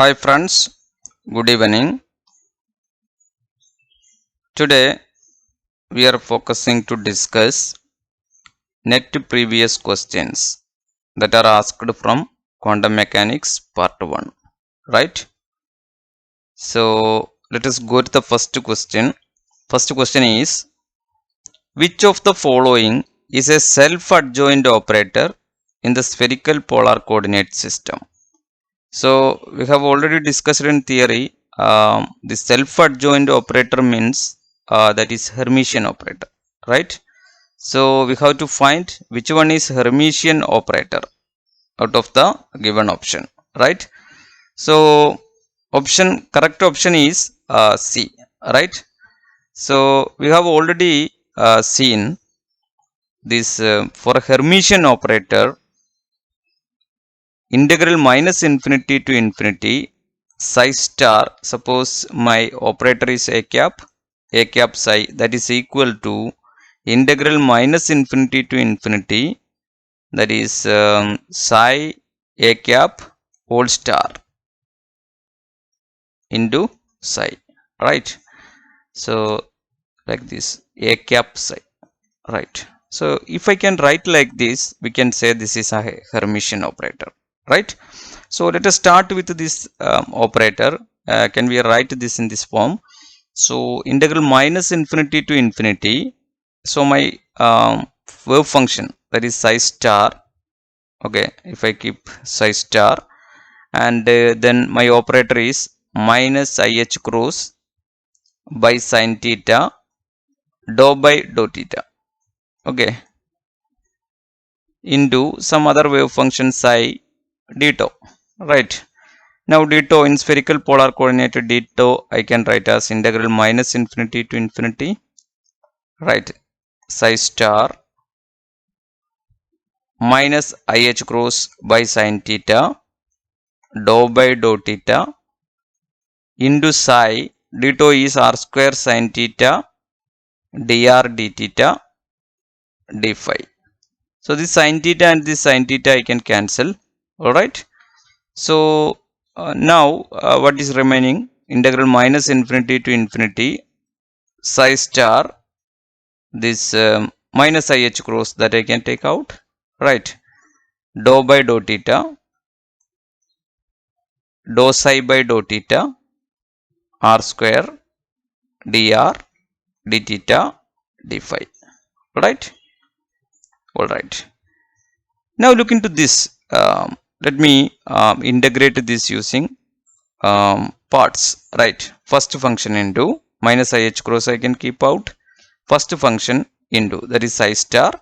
Hi friends, good evening. Today we are focusing to discuss next previous questions that are asked from quantum mechanics part 1, right? So let us go to the first question. First question is, which of the following is a self-adjoint operator in the spherical polar coordinate system? So we have already discussed in theory, the self-adjoint operator means that is Hermitian operator, right? So we have to find which one is Hermitian operator out of the given option, right? So correct option is C, right? So we have already seen this for a Hermitian operator, integral minus infinity to infinity psi star, suppose my operator is a cap psi, that is equal to integral minus infinity to infinity, that is psi a cap whole star into psi, right? So like this, a cap psi, right? So if I can write like this, we can say this is a Hermitian operator, right? So let us start with this operator. Can we write this in this form? So integral minus infinity to infinity. So my wave function, that is psi star. Okay, if I keep psi star, and then my operator is minus ih cross by sin theta dou by dou theta. Okay, into some other wave function psi d tau, right? Now d tau in spherical polar coordinate, d tau I can write as integral minus infinity to infinity, right? Psi star minus ih cross by sin theta dou by dou theta into psi d tau is r square sin theta dr d theta d phi. So this sin theta and this sin theta I can cancel, alright? So now what is remaining? Integral minus infinity to infinity psi star, this minus ih cross that I can take out, right? Dou by dou theta, dou psi by dou theta, r square dr d theta d phi, right? All right. Now look into this. Let me integrate this using parts, right? First function into minus ih cross I can keep out. First function into, that is psi star,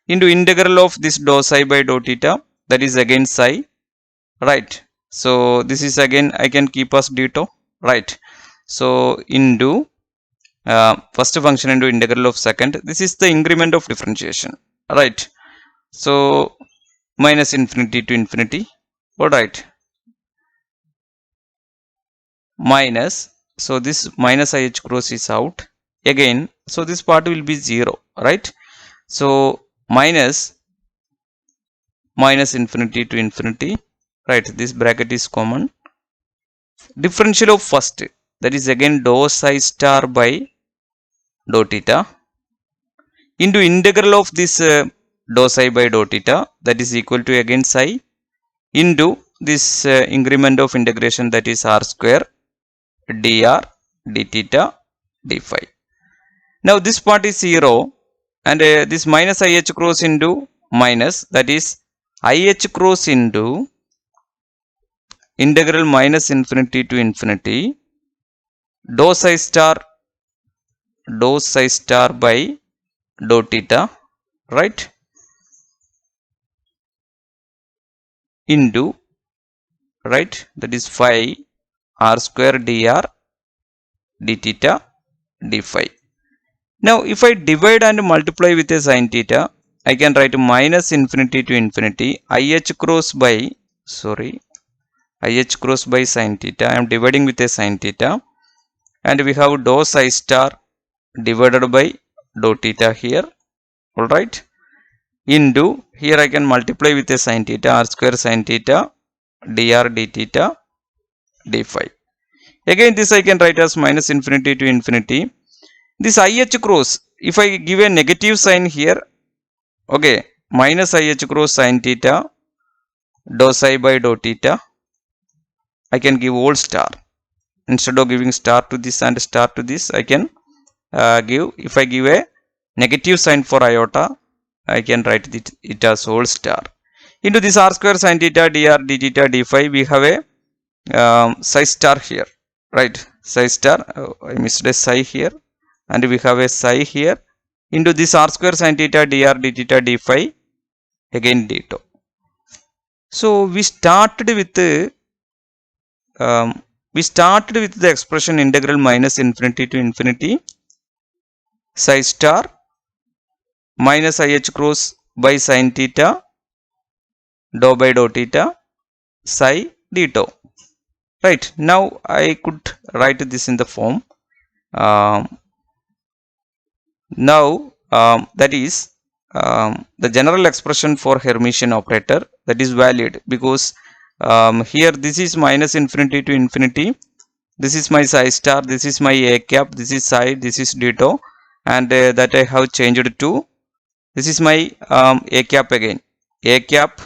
into integral of this dou psi by dou theta, that is again psi, right? So this is again I can keep as d tau, right? So into first function into integral of second, this is the increment of differentiation, right? So minus infinity to infinity, all right, minus, so this minus ih cross is out again, so this part will be 0, right? So minus infinity to infinity, right? This bracket is common. Differential of first, that is again dou psi star by dou theta into integral of this dou psi by dou theta, that is equal to again psi into this increment of integration, that is r square dr d theta d phi. Now this part is 0, and this minus ih cross into minus, that is ih cross into integral minus infinity to infinity dou psi star by dou theta, right? Into, right, that is phi r square dr d theta d phi. Now if I divide and multiply with a sin theta, I can write minus infinity to infinity ih cross by, ih cross by sin theta. I am dividing with a sin theta, and we have dou psi star divided by dou theta here, alright, into here I can multiply with a sin theta, r square sin theta dr d theta d5. Again this I can write as minus infinity to infinity. This IH cross, if I give a negative sign here, okay, minus IH cross sin theta dou psi by dou theta, I can give whole star. Instead of giving star to this and star to this, I can give, if I give a negative sign for iota, I can write it as whole star. Into this r square sin theta dr d theta d phi, we have a psi star here, right? Psi star, I missed a psi here, and we have a psi here. Into this r square sin theta dr d theta d phi, again d tau. So we started with the expression integral minus infinity to infinity psi star minus IH cross by sin theta dou by dou theta psi d tau. Right, now I could write this in the form. That is the general expression for Hermitian operator, that is valid, because here this is minus infinity to infinity, this is my psi star, this is my a cap, this is psi, this is d tau, and that I have changed to, this is my a cap again, a cap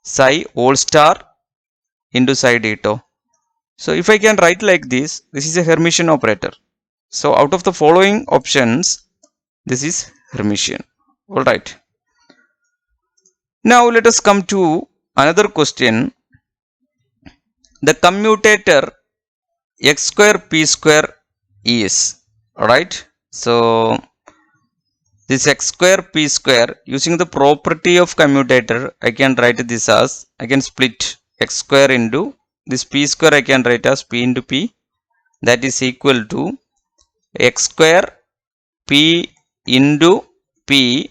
psi whole star into psi d tau. So if I can write like this, this is a Hermitian operator. So out of the following options, this is Hermitian. Alright. Now let us come to another question. The commutator x square p square is, alright. So this x square p square, using the property of commutator, I can write this as, I can split x square into this p square, I can write as p into p, that is equal to x square p into p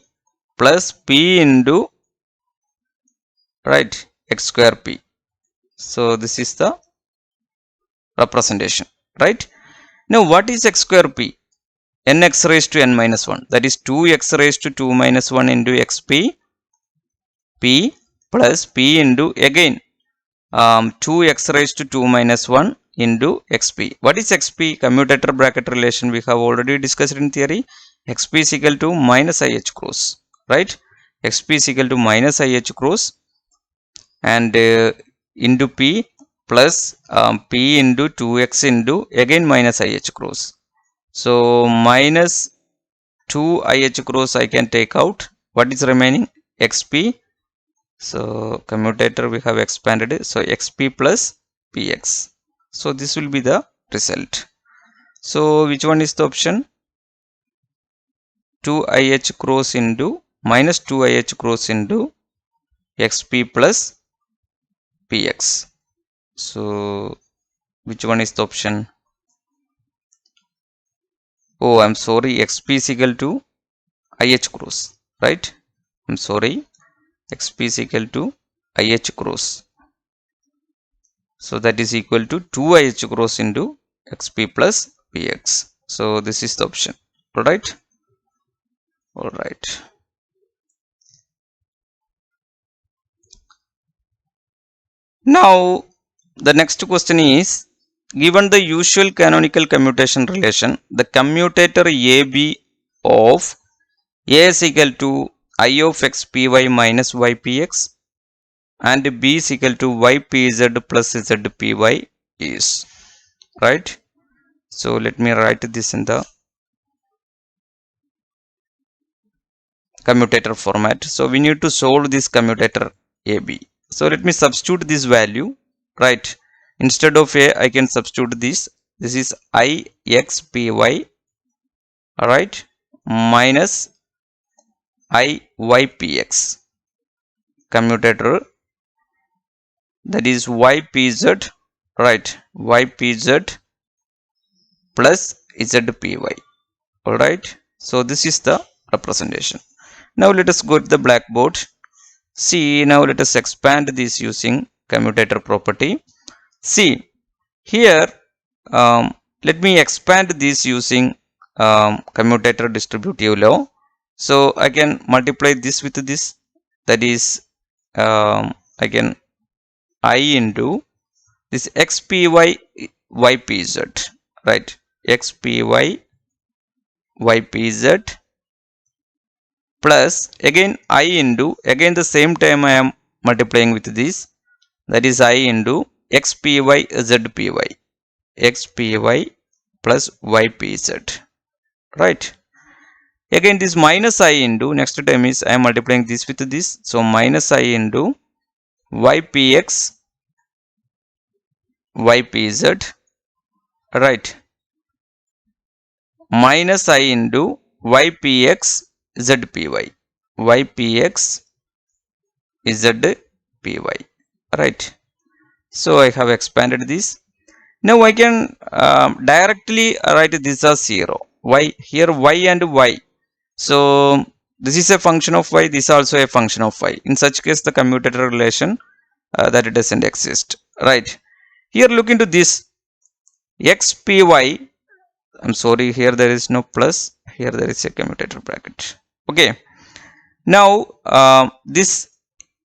plus p into, right, x square p. So this is the representation, right? Now what is x square p? Nx raised to n minus 1, that is 2x raised to 2 minus 1 into xp p plus p into again 2x raised to 2 minus 1 into xp. What is xp? Commutator bracket relation we have already discussed in theory. Xp is equal to minus IH cross, right? Xp is equal to minus IH cross and into p plus p into 2x into again minus IH cross. So minus 2 IH cross I can take out. What is remaining? xp. So commutator we have expanded it. So xp plus px. So this will be the result. So which one is the option? 2 IH cross into minus 2 IH cross into xp plus px. So which one is the option? Oh, I'm sorry, xp is equal to IH cross, right? I'm sorry, xp is equal to IH cross. So that is equal to 2 IH cross into xp plus px. So this is the option, alright? Alright. Now the next question is, given the usual canonical commutation relation, the commutator AB of A is equal to I of x py minus y px and B is equal to y pz plus z py is, right? So let me write this in the commutator format. So we need to solve this commutator AB. So let me substitute this value, right? Instead of a, I can substitute this. This is I x py, alright, minus I y px. Commutator, that is y pz, right, y pz plus z py, alright. So this is the representation. Now let us go to the blackboard. See, now let us expand this using commutator property. See here, let me expand this using commutator distributive law. So I can multiply this with this, that is I can I into this xpy ypz, right? Xpy ypz plus again I into, again the same time I am multiplying with this, that is I into xpy zpy, xpy plus ypz, right? Again this minus I into, next time is I am multiplying this with this, so minus I into ypx ypz, right, minus I into ypx zpy, ypx zpy, right? So I have expanded this. Now I can directly write this as 0. Why? Here y and y. So this is a function of y, this is also a function of y. In such case the commutator relation that it doesn't exist, right? Here look into this xpy, I'm sorry, here there is no plus, here there is a commutator bracket. Okay, now this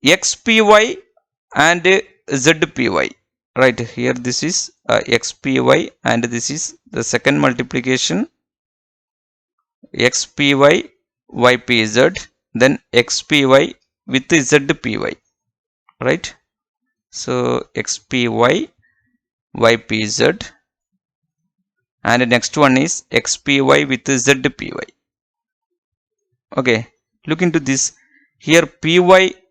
xpy and zpy, right? Here this is xpy and this is the second multiplication, xpy ypz, then xpy with zpy, right? So xpy ypz, and next one is xpy with zpy. Okay, look into this, here py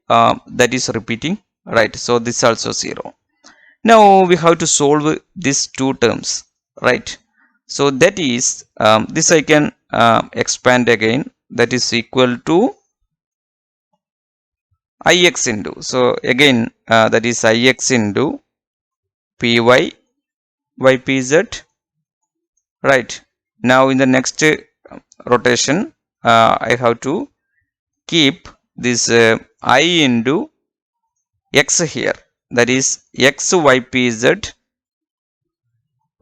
that is repeating, right? So this also 0. Now we have to solve these two terms, right? So that is this I can expand again, that is equal to ix into, so again that is ix into py ypz, right? Now in the next rotation I have to keep this I into x here, that is x ypz,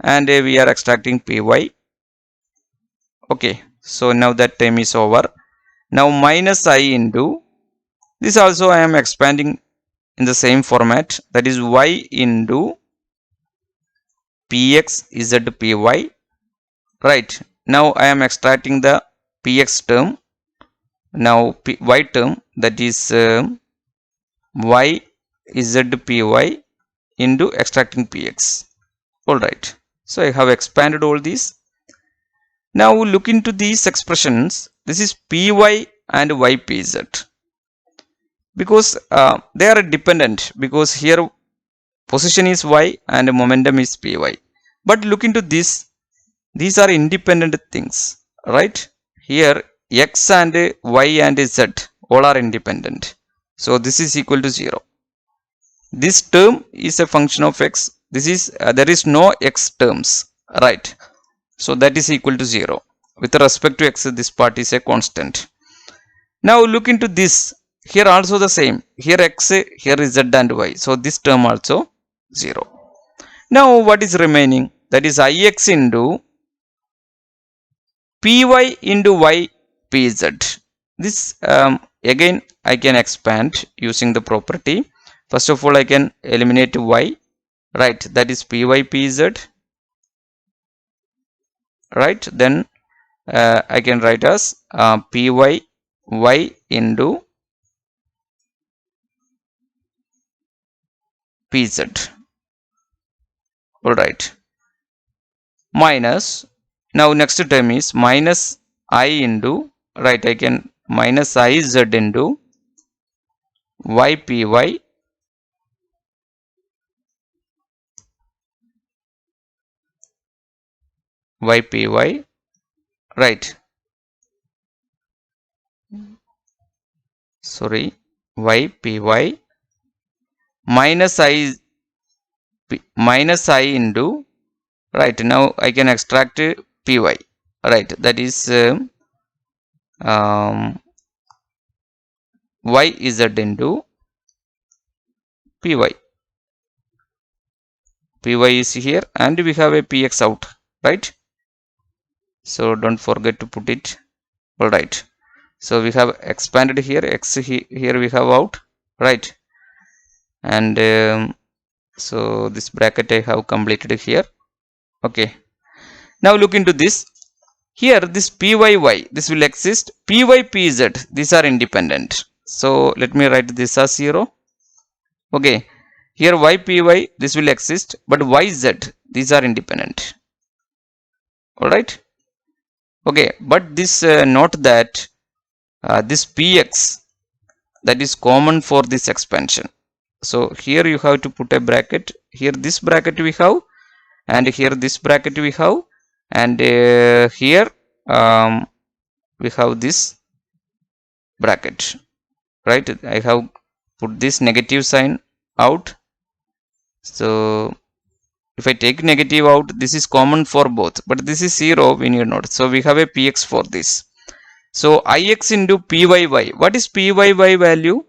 and we are extracting py. Okay, so now that term is over. Now minus I into this, also I am expanding in the same format, that is y into px zpy, right? Now I am extracting the px term, now y term, that is y zpy into extracting px. Alright, so I have expanded all these. Now look into these expressions, this is py and ypz, because they are dependent, because here position is y and momentum is py, but look into this, these are independent things, right? Here x and y and z all are independent, so this is equal to 0. This term is a function of x, this is there is no x terms, right? So that is equal to 0. With respect to x, this part is a constant. Now look into this, here also the same, here x, here is z and y, so this term also 0. Now what is remaining, that is ix into py into ypz. This again I can expand using the property. First of all I can eliminate y, right? That is pypz, right? Then I can write as py y into pz, alright, minus, now next term is minus I into, right, I can minus iz into ypy ypy, right, sorry, ypy minus I into, right, now I can extract py, right, that is yz into py. Py is here and we have a px out, right? So don't forget to put it. Alright, so we have expanded here, x here we have out, right? And So this bracket I have completed here. Okay. Now look into this. Here this PYY, this will exist. PYPZ, these are independent. So let me write this as 0. Okay. Here YPY, this will exist, but YZ, these are independent. Alright. Okay. But this note that this PX, that is common for this expansion. So here you have to put a bracket. Here this bracket we have, and here this bracket we have, and here we have this bracket, right? I have put this negative sign out. So if I take negative out, this is common for both, but this is 0 when you note. So we have a PX for this. So IX into PYY. What is PYY value?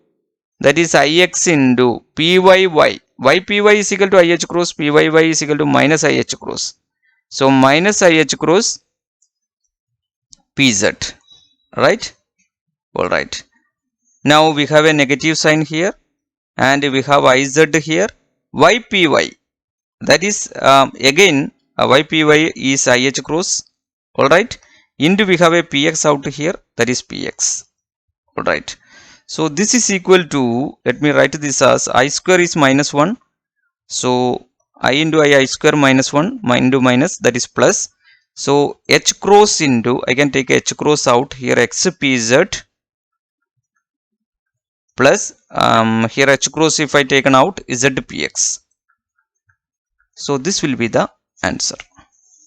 That is IX into PYY. YPY is equal to IH cross, PYY is equal to minus IH cross. So minus IH cross PZ, right? Alright. Now we have a negative sign here, and we have IZ here. YPY, that is again YPY is IH cross, alright. Into we have a PX out here, that is PX, alright. So this is equal to, let me write this as I square is minus 1. So I into I square minus 1 into minus, that is plus. So H cross into, I can take H cross out here, XPZ plus here H cross if I taken out ZPX. So this will be the answer.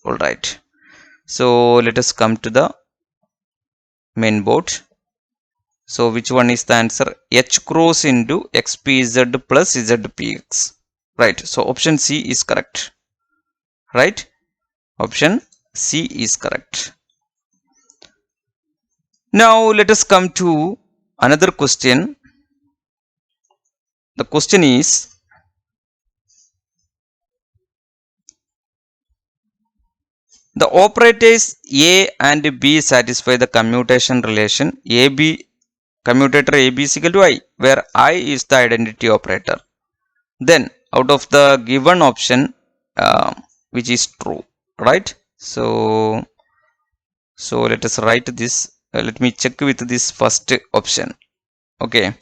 Alright. So let us come to the main board. So which one is the answer? H cross into XPZ plus ZPX. Right. So option C is correct. Right. Option C is correct. Now let us come to another question. The question is, the operators A and B satisfy the commutation relation AB, commutator AB is equal to I, where I is the identity operator. Then out of the given option, which is true, right? So let us write this. Let me check with this first option. Okay.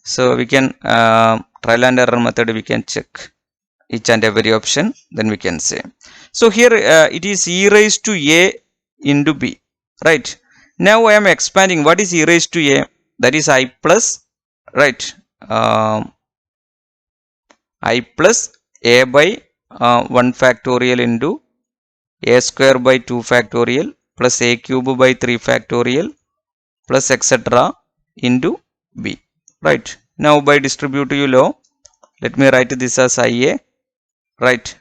So we can trial and error method, we can check each and every option, then we can say. So here it is e raised to a into b, right? Now I am expanding. What is e raised to a? That is I plus, right? I plus a by 1 factorial into a square by 2 factorial plus a cube by 3 factorial plus etc. into b, right? Now by distributive law, let me write this as IA, right?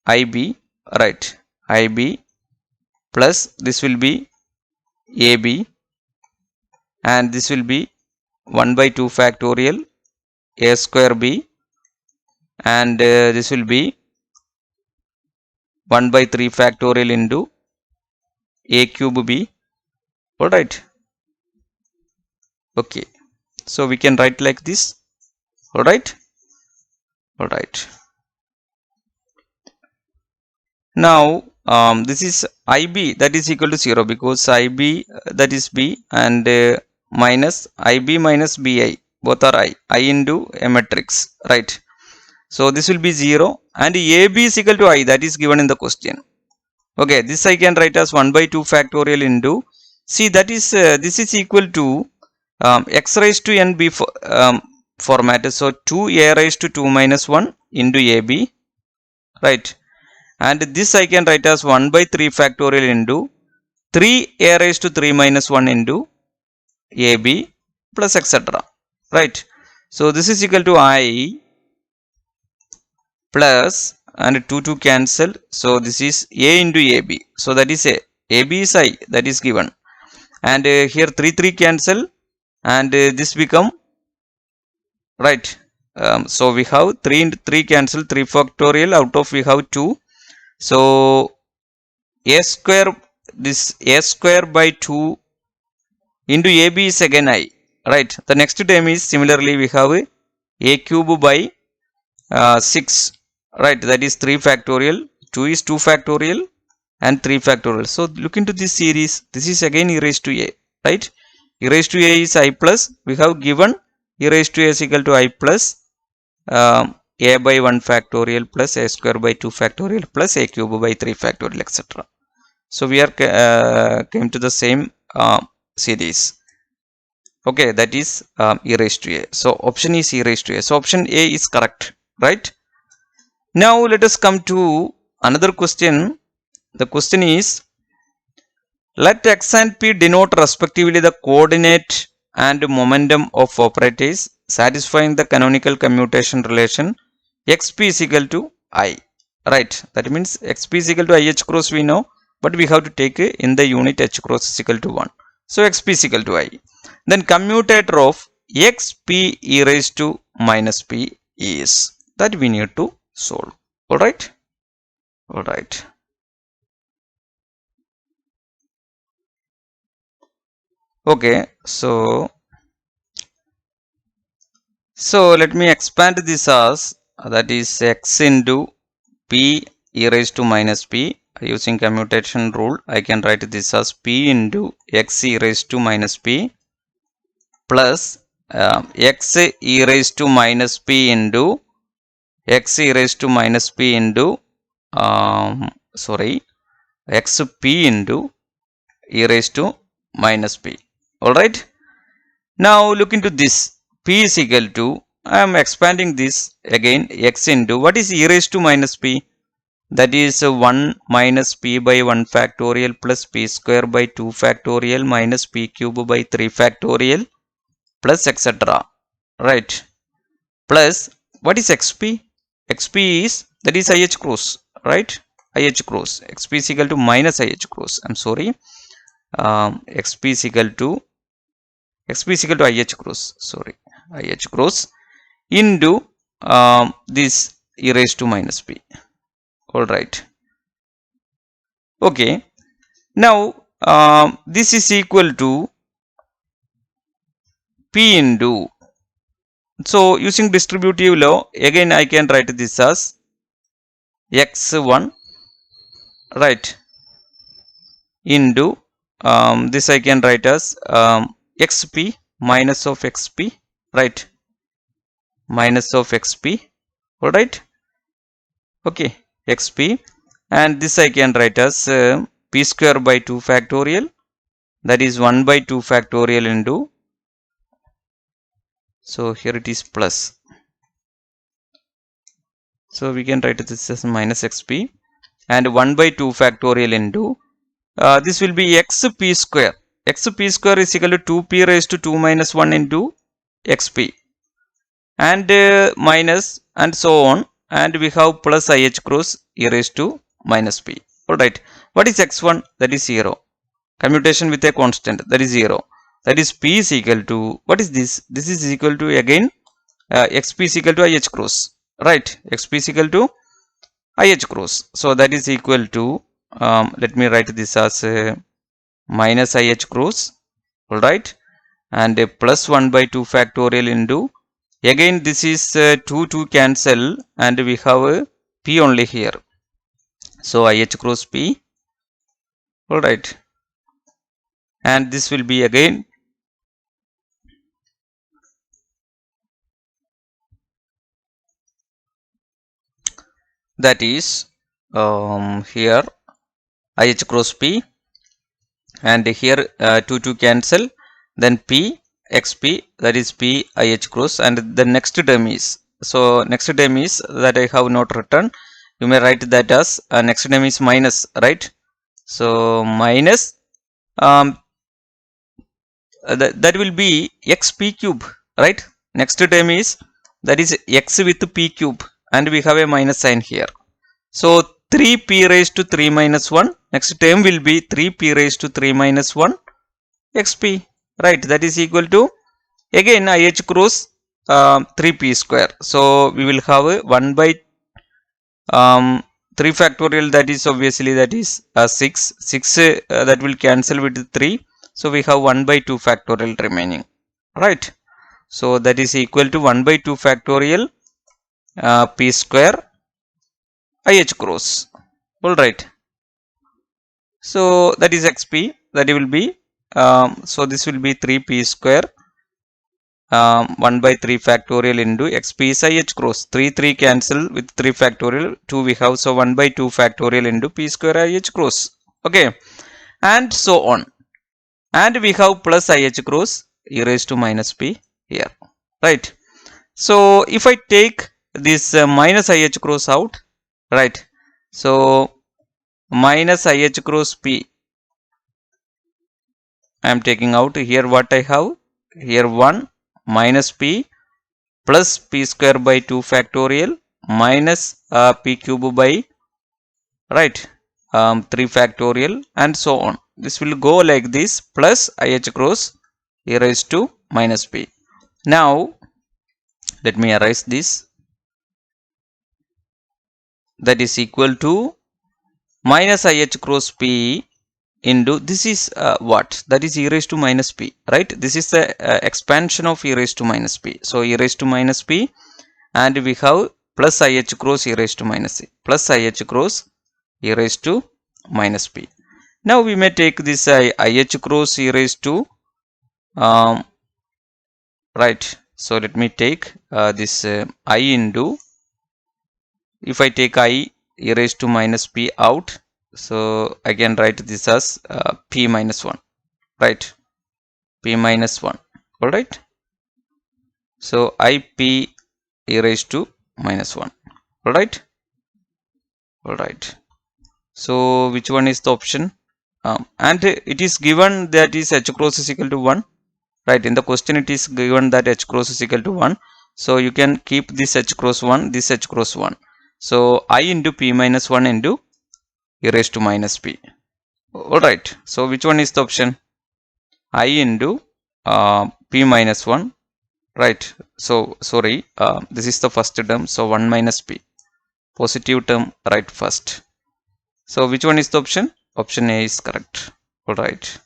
IB, right? IB plus this will be AB, and this will be 1 by 2 factorial a square b, and this will be 1 by 3 factorial into a cube b. Alright. Okay. So we can write like this. Alright. Alright. Now this is IB, that is equal to 0 because IB that is B, and minus IB minus BI, both are I into a matrix, right? So this will be 0, and AB is equal to I, that is given in the question. Okay, this I can write as 1 by 2 factorial into, see that is this is equal to x raised to n b format. So 2a raised to 2 minus 1 into AB, right? And this I can write as 1 by 3 factorial into 3a raised to 3 minus 1 into AB plus etc. Right. So this is equal to I plus, and 2 cancel. So this is A into AB. So that is A. AB is I, that is given. And here 3 cancel, and this become, right. So we have 3 into 3 cancel, 3 factorial, out of we have 2. So a square, this a square by 2 into AB is again I, right? The next term is similarly we have a cube by 6, right? That is 3 factorial, 2 is 2 factorial and 3 factorial. So look into this series. This is again e raised to a, right? E raised to a is I plus. We have given e raised to a is equal to I plus a by 1 factorial plus a square by 2 factorial plus a cube by 3 factorial, etc. So we are came to the same series. Okay, that is e raised to a. So option is e raised to a. So option A is correct, right? Now let us come to another question. The question is, let x and p denote respectively the coordinate and momentum of operators satisfying the canonical commutation relation xp is equal to I, right? That means xp is equal to I h cross we know, but we have to take in the unit h cross is equal to 1. So xp is equal to I. Then commutator of xp e raised to minus p is, that we need to solve. Alright? Alright. Okay, so let me expand this as that is x into p e raised to minus p. Using commutation rule, I can write this as p into x e raised to minus p plus x e raised to minus p into x e raised to minus p into xp into e raised to minus p. Alright. Now look into this. P is equal to, I am expanding this again, x into, what is e raised to minus p? That is 1 minus p by 1 factorial plus p square by 2 factorial minus p cube by 3 factorial plus etc. Right. Plus, what is xp? xp is, that is ih cross, right? ih cross. xp is equal to minus ih cross. I'm sorry. xp is equal to ih cross, ih cross into this e raised to minus p. Alright. Okay. Now this is equal to p into, so using distributive law, again I can write this as x1, right, into this I can write as xp minus of xp, right, minus of xp. Alright. Okay, xp, and this I can write as p square by 2 factorial, that is 1 by 2 factorial into, so here it is plus, so we can write this as minus xp, and 1 by 2 factorial into this will be xp square. xp square is equal to 2p raised to 2 minus 1 into xp, and minus and so on, and we have plus ih cross e raised to minus p. Alright. What is x1? That is 0. Commutation with a constant, that is 0. That is p is equal to, what is this? This is equal to again xp is equal to ih cross, right? xp is equal to ih cross. So that is equal to, let me write this as minus ih cross, alright, and plus 1 by 2 factorial into, again this is 2 cancel, and we have p only here, so ih cross p, alright, and this will be again that is here ih cross p, and here 2 cancel, then p xp, that is p ih cross, and the next term is, so next term is that I have not written, you may write that as next term is minus, right? So minus that will be xp cube, right? Next term is, that is x with p cube, and we have a minus sign here, so 3p raised to 3 minus 1, next term will be 3p raised to 3 minus 1 xp, right? That is equal to again ih cross 3p square, so we will have 1 by 3 factorial, that is obviously that is 6 that will cancel with 3, so we have 1 by 2 factorial remaining, right? So that is equal to 1 by 2 factorial p square IH cross. Alright. So that is xp, that will be so this will be 3p square 1 by 3 factorial into xp is IH cross. 3 cancel with 3 factorial, 2 we have, so 1 by 2 factorial into p square IH cross. Okay, and so on, and we have plus IH cross e raised to minus p here, right? So if I take this minus IH cross out, right, so minus IH cross p I am taking out here. What I have here, 1 minus p plus p square by 2 factorial minus p cube by, right, 3 factorial, and so on. This will go like this, plus IH cross e raised to minus p. Now let me erase this. That is equal to minus IH cross p into, this is what, that is e raised to minus p, right? This is the expansion of e raised to minus p. So e raised to minus p, and we have plus IH cross e raised to minus c, plus IH cross e raised to minus p. Now we may take this IH cross e raised to right, so let me take this I into, if I take I e raised to minus p out, so I can write this as p minus 1, right, p minus 1. All right, so ip e raised to minus 1. All right, all right. So which one is the option? And it is given that is h cross is equal to 1, right? In the question it is given that h cross is equal to 1, so you can keep this h cross 1, this h cross 1. So I into p minus 1 into e raised to minus p. Alright, so which one is the option? I into p minus 1, right? So sorry, this is the first term, so 1 minus p, positive term right first. So which one is the option? Option A is correct. Alright.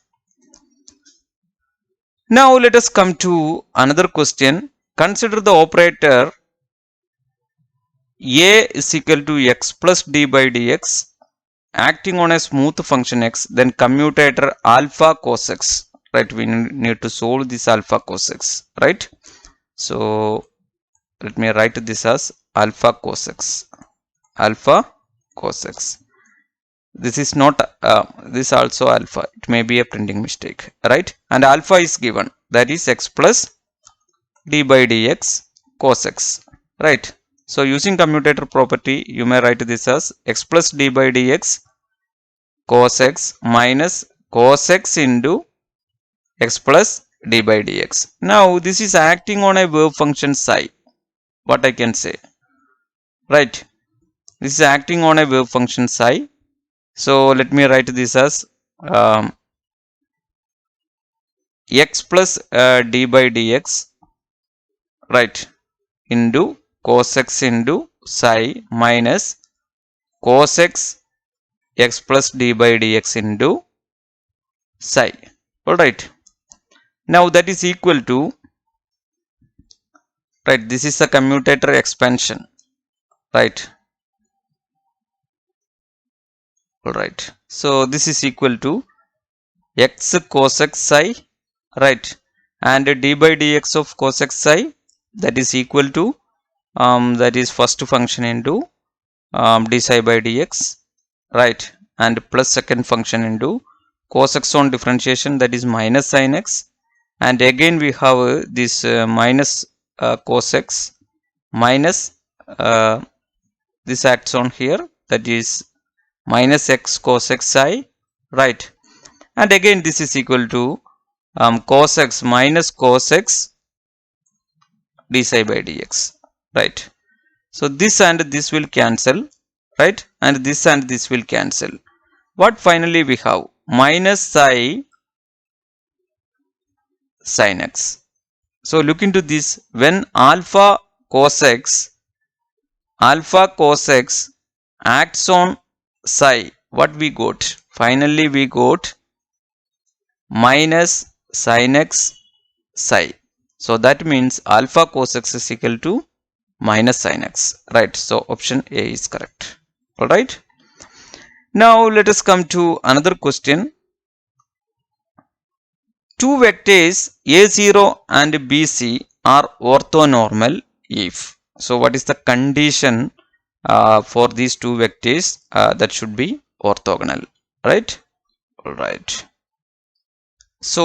Now let us come to another question. Consider the operator A is equal to x plus d by dx acting on a smooth function x, then commutator alpha cos x, right? We need to solve this alpha cos x, right? So let me write this as alpha cos x, alpha cos x. This is not this also alpha, it may be a printing mistake, right? And alpha is given, that is x plus d by dx cos x, right? So using commutator property, you may write this as x plus d by dx cos x minus cos x into x plus d by dx. Now this is acting on a wave function psi, what I can say, right? This is acting on a wave function psi. So let me write this as x plus d by dx, right, into cos x into psi minus cos x x plus d by dx into psi. Alright, now that is equal to, right, this is the commutator expansion, right? Alright, so this is equal to x cos x psi, right, and d by dx of cos x psi, that is equal to that is first function into d psi by dx, right, and plus second function into cos x on differentiation, that is minus sin x, and again we have this minus cos x minus this acts on here, that is minus x cos x psi, right, and again this is equal to cos x minus cos x d psi by dx, right? So this and this will cancel, right, and this will cancel. What finally we have? Minus psi sin x. So look into this, when alpha cos x acts on psi, what we got? Finally we got minus sin x psi. So that means alpha cos x is equal to minus sin x, right? So option A is correct. All right. Now let us come to another question. Two vectors a0 and bc are orthonormal if. So what is the condition for these two vectors that should be orthogonal, right? All right. So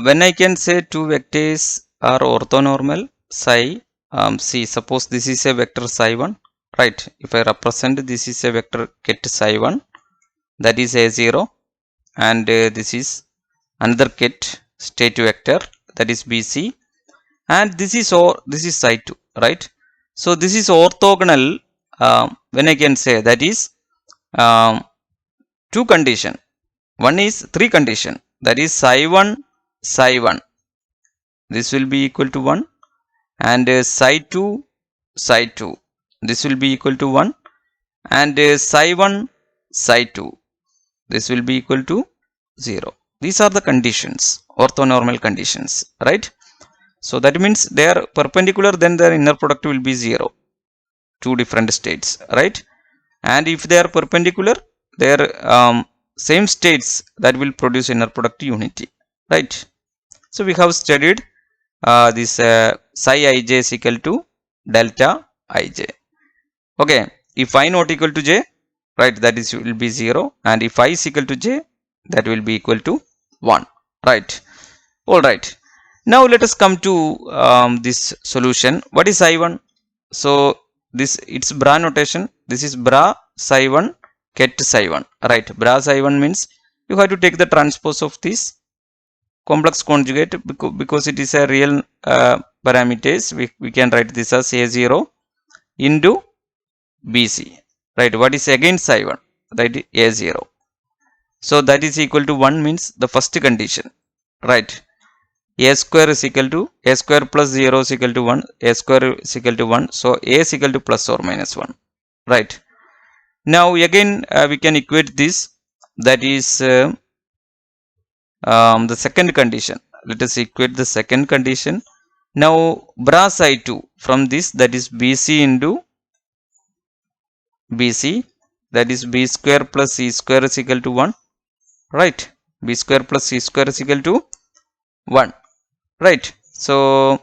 when I can say two vectors are orthonormal, psi, see, suppose this is a vector psi1, right? If I represent this is a vector ket psi1, that is a0, and this is another ket state vector, that is bc, and this is psi2, right? So this is orthogonal when I can say, that is two condition. One is three condition, that is psi1, psi1. This will be equal to 1, and psi2, psi2. This will be equal to 1, and psi1, psi2. This will be equal to 0. These are the conditions, orthonormal conditions, right? So that means they are perpendicular, then their inner product will be 0. Two different states, right? And if they are perpendicular, their same states, that will produce inner product unity, right? So we have studied this psi ij is equal to delta ij. Okay, if I not equal to j, right, that is will be 0, and if I is equal to j, that will be equal to 1, right? All right. Now let us come to this solution. What is I1? So this, it's bra notation. This is bra psi1 ket psi1, right? Bra psi1 means you have to take the transpose of this complex conjugate, because it is a real parameters. We can write this as a0 into bc, right? What is again psi1, right? A0. So that is equal to 1 means the first condition, right? A square is equal to a square plus 0 is equal to 1, a square is equal to 1, so a is equal to plus or minus 1, right? Now again we can equate this, that is the second condition. Let us equate the second condition. Now bra psi2 from this, that is bc into bc, that is b square plus c square is equal to 1, right? B square plus c square is equal to 1, right? So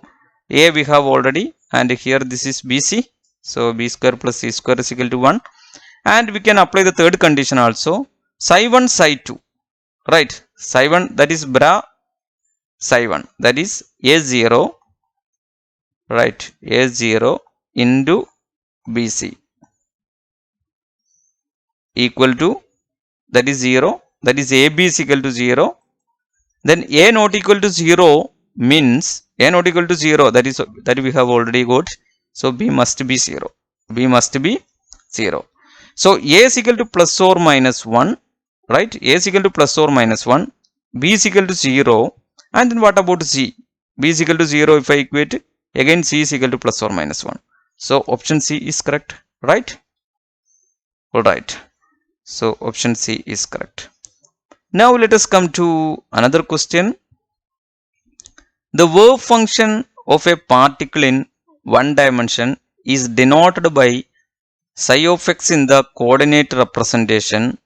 a we have already, and here this is bc, so b square plus c square is equal to 1, and we can apply the third condition also, psi1 psi2, right? Psi1, that is bra psi1, that is a0, right? A0 into bc equal to, that is 0, that is ab is equal to 0. Then a not equal to 0 means, a not equal to 0, that is, that we have already got. So b must be 0. B must be 0. So a is equal to plus or minus 1, right? A is equal to plus or minus 1. B is equal to 0. And then what about c? B is equal to 0 if I equate, again c is equal to plus or minus 1. So option C is correct, right? Alright. So option C is correct. Now let us come to another question. The wave function of a particle in one dimension is denoted by psi of x in the coordinate representation,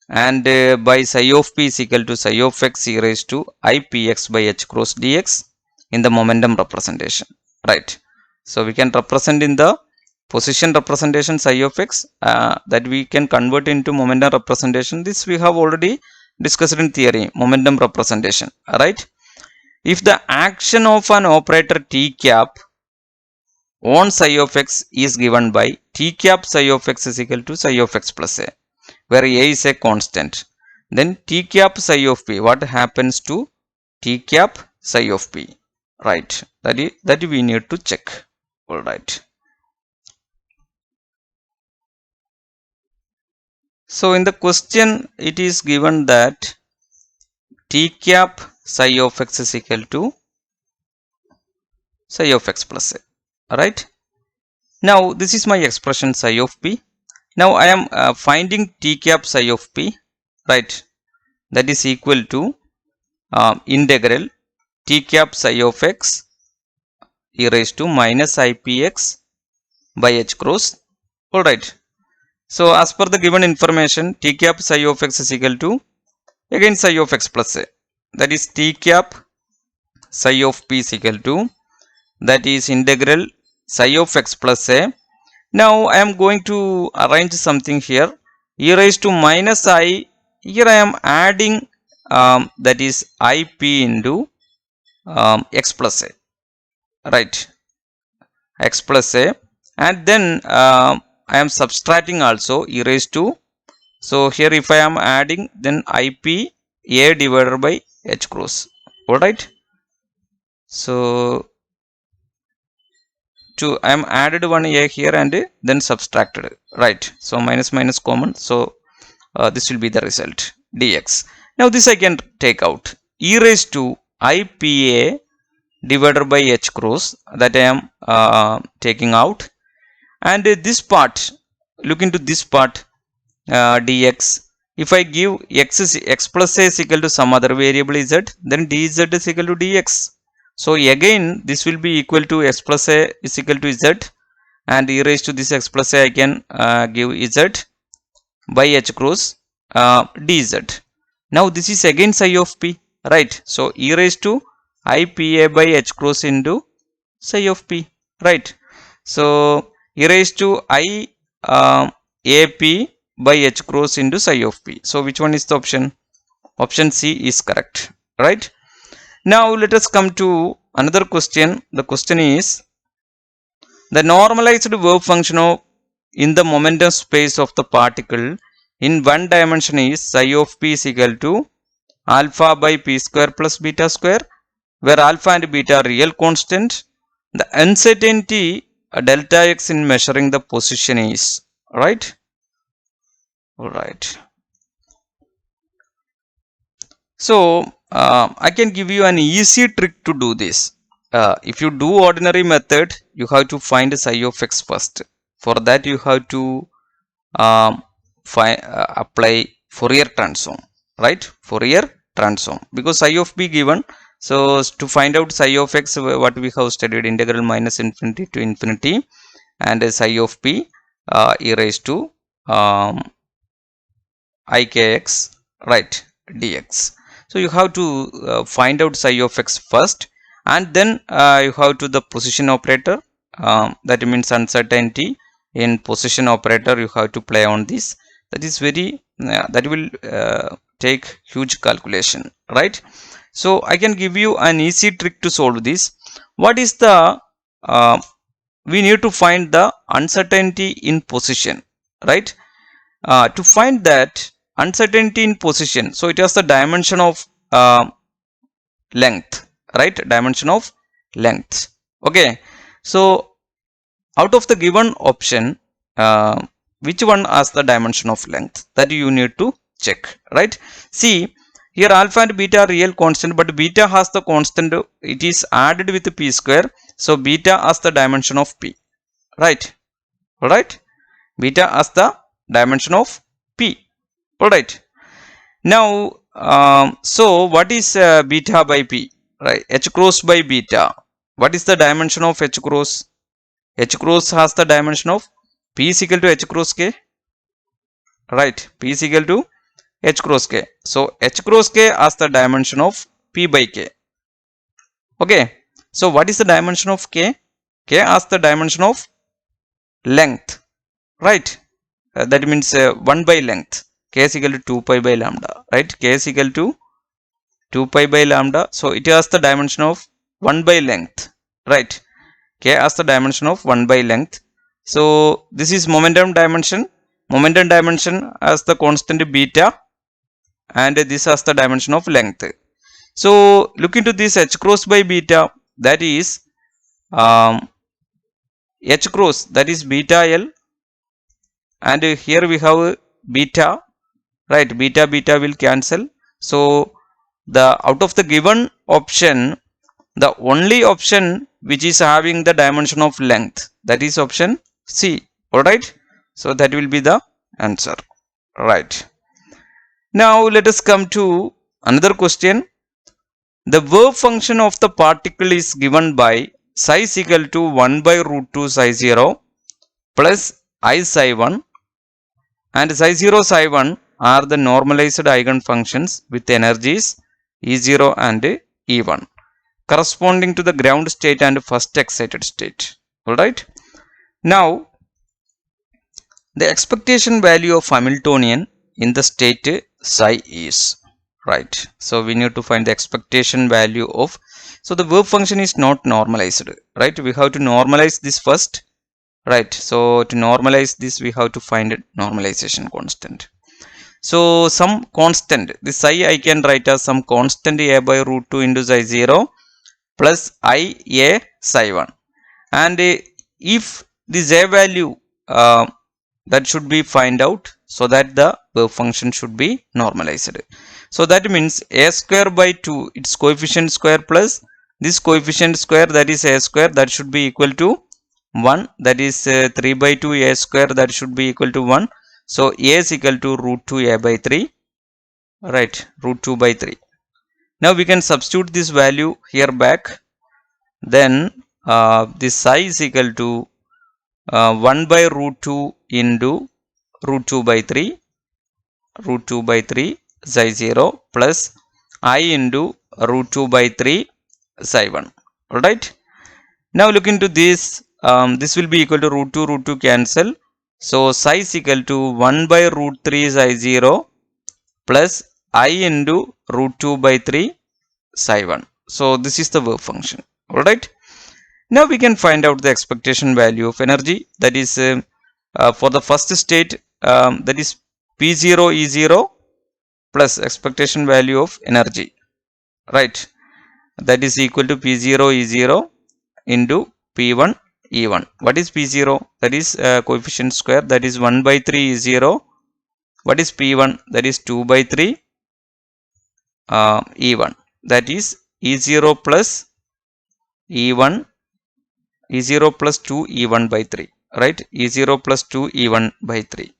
and by psi of p is equal to psi of x e raised to I px by h cross dx in the momentum representation, right? So we can represent in the position representation psi of x, that we can convert into momentum representation. This we have already discussed in theory, momentum representation, right? If the action of an operator t cap on psi of x is given by t cap psi of x is equal to psi of x plus a, where a is a constant, then t cap psi of p, what happens to t cap psi of p, right? That we need to check. All right. So in the question it is given that t cap psi of x is equal to psi of x plus a, right? Now this is my expression psi of p. Now I am finding t cap psi of p, right? That is equal to integral t cap psi of x e raised to minus ipx by h cross. Alright. So as per the given information, t cap psi of x is equal to again psi of x plus a. That is t cap psi of p is equal to, that is integral psi of x plus a. Now I am going to arrange something here. E raised to minus I. Here I am adding that is ip into x plus a. Right, x plus a, and then I am subtracting also e raised to. So here if I am adding, then ip a divided by h cross. Alright, so I am added one a here and then subtracted. Right, so minus minus common, so this will be the result dx. Now this I can take out, e raised to ipa divided by h cross, that I am taking out, and this part, look into this part, dx. If I give x plus a is equal to some other variable z, then dz is equal to dx. So again this will be equal to x plus a is equal to z, and e raised to this x plus a I can give z by h cross dz. Now this is again psi of p, right? So e raised to ipa by h cross into psi of p, right? So e raised to I ap by h cross into psi of p. So which one is the option? Option C is correct, right? Now let us come to another question. The question is, the normalized wave function of in the momentum space of the particle in one dimension is psi of p is equal to alpha by p square plus beta square, where alpha and beta are real constant. The uncertainty delta x in measuring the position is, right? Alright. So I can give you an easy trick to do this. If you do ordinary method, you have to find psi of x first. For that you have to apply Fourier transform, right? Fourier transform, because psi of b given. So to find out psi of x, what we have studied, integral minus infinity to infinity, and psi of p e raised to ikx, right, dx. So you have to find out psi of x first, and then you have to the position operator, that means uncertainty in position operator, you have to play on this. That is very that will take huge calculation, right? So I can give you an easy trick to solve this. What is the we need to find the uncertainty in position, right? To find that uncertainty in position, so it has the dimension of length, right? Dimension of length. Okay, so out of the given option, which one has the dimension of length, that you need to check, right? See, here alpha and beta are real constant, but beta has the constant, it is added with p square, so beta has the dimension of p, right? Alright, beta has the dimension of p. Alright, now so what is beta by p, right? H cross by beta. What is the dimension of h cross? H cross has the dimension of p is equal to h cross k, right? P is equal to h cross k. So h cross k has the dimension of p by k. Okay, so what is the dimension of k? K has the dimension of length, right? That means 1 by length. K is equal to 2 pi by lambda, right? K is equal to 2 pi by lambda. So it has the dimension of 1 by length, right? K has the dimension of 1 by length. So this is momentum dimension. Momentum dimension has the constant beta, and this has the dimension of length. So look into this h cross by beta, that is h cross, that is beta l, and here we have beta, right? Beta beta will cancel. So the out of the given option, the only option which is having the dimension of length, that is option C. Alright, so that will be the answer, right? Now let us come to another question. the wave function of the particle is given by psi is equal to 1 by root 2 psi 0 plus I psi 1, and psi 0 psi 1 are the normalized eigenfunctions with energies E0 and E1 corresponding to the ground state and first excited state. Alright. Now, the expectation value of Hamiltonian in the state psi is, right. So we need to find the expectation value of, so the wave function is not normalized, right. We have to normalize this first, right. So to normalize this we have to find a normalization constant. So some constant, this psi I can write as some constant a by root 2 into psi 0 plus I a psi 1, and if this a value that should be find out, so that the wave function should be normalized. So that means a square by 2 its coefficient square plus this coefficient square, that is a square, that should be equal to 1, that is 3 by 2 a square, that should be equal to 1. So a is equal to root 2 a by 3, right, root 2 by 3. Now we can substitute this value here back. Then this psi is equal to 1 by root 2 into root 2 by 3, root 2 by 3 psi 0 plus I into root 2 by 3 psi 1. Alright. Now look into this, this will be equal to root 2 cancel. So psi is equal to 1 by root 3 psi 0 plus I into root 2 by 3 psi 1. So this is the wave function. Alright. Now we can find out the expectation value of energy, that is for the first state, that is P0 E0 plus expectation value of energy, right, that is equal to P0 E0 into P1 E1. What is P0? That is coefficient square, that is 1 by 3 E0. What is P1? That is 2 by 3 E1, that is E0 plus E1, E0 plus 2 E1 by 3, right, E0 plus 2 E1 by 3,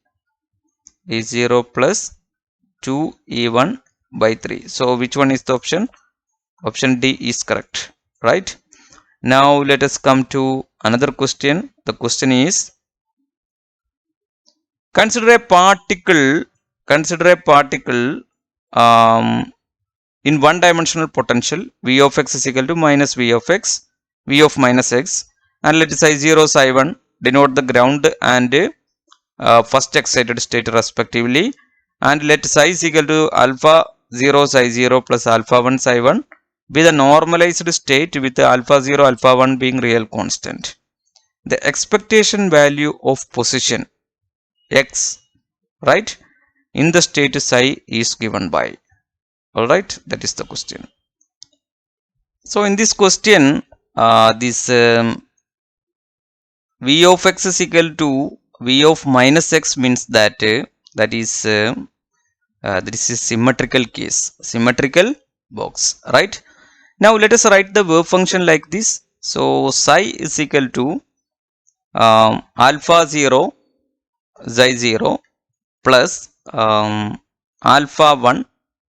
E0 plus 2 E1 by 3. So which one is the option? Option D is correct, right. Now let us come to another question. The question is, consider a particle in one dimensional potential V of x is equal to minus V of x, V of minus x, and let psi 0 psi 1 denote the ground and first excited state respectively, and let psi is equal to alpha 0 psi 0 plus alpha 1 psi 1 be the normalized state with alpha 0 alpha 1 being real constant. The expectation value of position x, right, in the state psi is given by. Alright, that is the question. So in this question, this V of x is equal to V of minus x means that this is symmetrical case, symmetrical box, right. Now let us write the wave function like this. So psi is equal to alpha 0 psi 0 plus alpha 1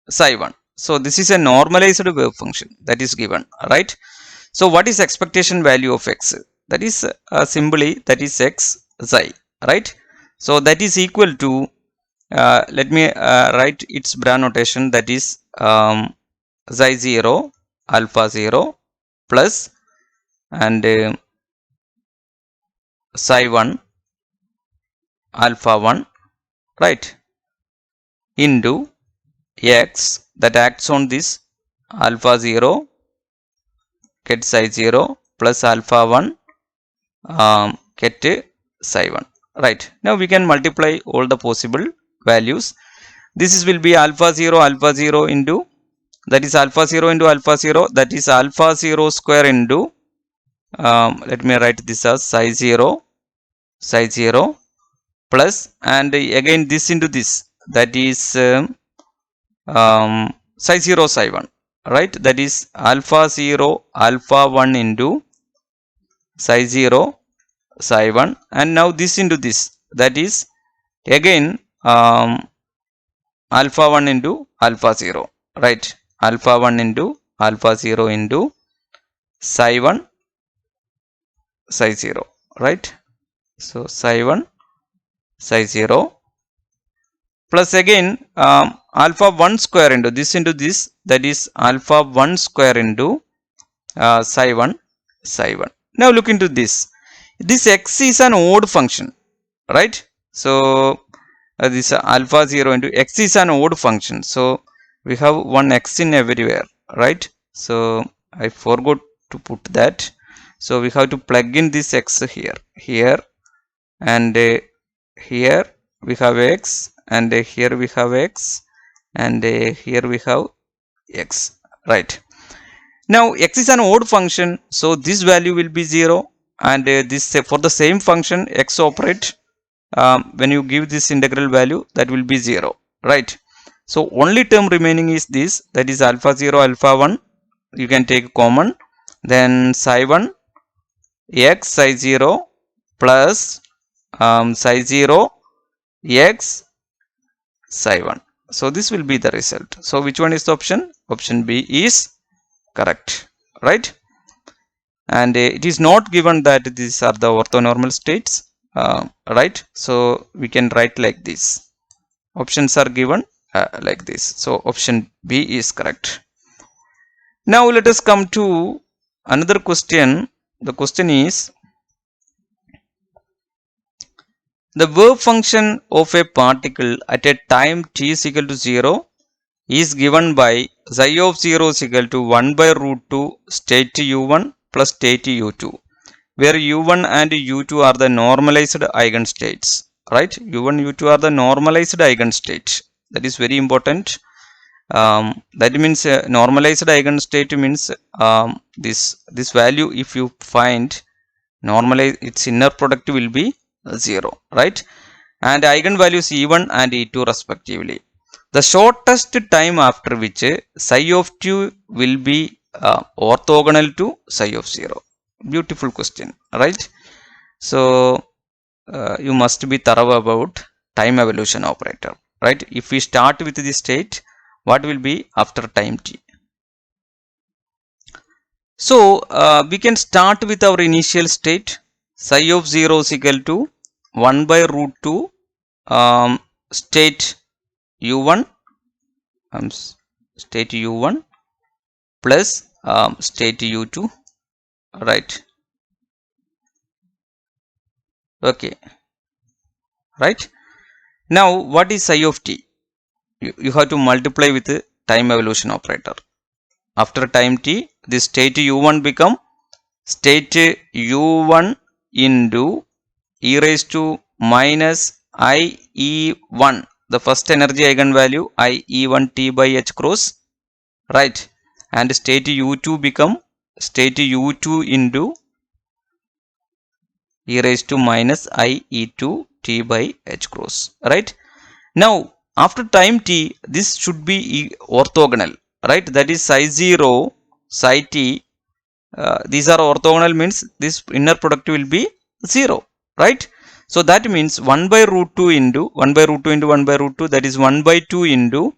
psi 1. So this is a normalized wave function that is given, right. So what is expectation value of x? That is simply that is x psi, right. So that is equal to let me write its bra notation, that is psi 0 alpha 0 plus and psi 1 alpha 1, right, into x that acts on this alpha 0 get psi 0 plus alpha 1 get psi 1, right. Now we can multiply all the possible values. This will be alpha 0 into, that is alpha 0 into alpha 0, that is alpha 0 square into let me write this as psi 0 plus and again this into this, that is psi 0 psi 1, right, that is alpha 0 alpha 1 into psi 0 psi 1, and now this into this, that is again alpha 1 into alpha 0, right, alpha 1 into alpha 0 into psi 1 psi 0, right? So psi 1 psi 0 plus again alpha 1 square into this, that is alpha 1 square into psi 1 psi 1. Now look into this. This x is an odd function, right? So this alpha 0 into x is an odd function. So we have one x in everywhere, right? So I forgot to put that. So we have to plug in this x here, and here we have x, and here we have x, and here we have x, right? Now x is an odd function, so this value will be 0, and this for the same function x operate, when you give this integral value, that will be 0, right? So only term remaining is this, that is alpha 0 alpha 1, you can take common, then psi 1 x psi 0 plus psi 0 x psi 1. So this will be the result. So which one is the option? Option B is correct, right? And it is not given that these are the orthonormal states, right? So we can write like this. Options are given like this. So option B is correct. Now let us come to another question. The question is, the wave function of a particle at a time t is equal to 0 is given by psi of 0 is equal to 1 by root 2 state u1 plus state u2, where u1 and u2 are the normalized eigenstates, right? u1 u2 are the normalized eigenstates. That is very important. That means normalized eigenstate means this value, if you find normalize, its inner product will be 0, right? And eigenvalues e1 and e2 respectively. The shortest time after which psi of 2 will be orthogonal to psi of 0. Beautiful question, right? So you must be thorough about time evolution operator, right? If we start with the state, what will be after time t? So we can start with our initial state. Psi of 0 is equal to 1 by root 2 state u1, state u1 plus state u2, right? Okay, right? Now what is psi of t? You have to multiply with the time evolution operator. After time t, this state u1 become state u1 into e raised to minus I e1, the first energy eigenvalue I e1 t by h cross, right? And state u2 become state u2 into e raised to minus I e2 t by h cross, right? Now after time t, this should be orthogonal, right? That is psi 0 psi t, these are orthogonal, means this inner product will be 0, right? So that means 1 by root 2 into 1 by root 2 into 1 by root 2, that is 1 by 2 into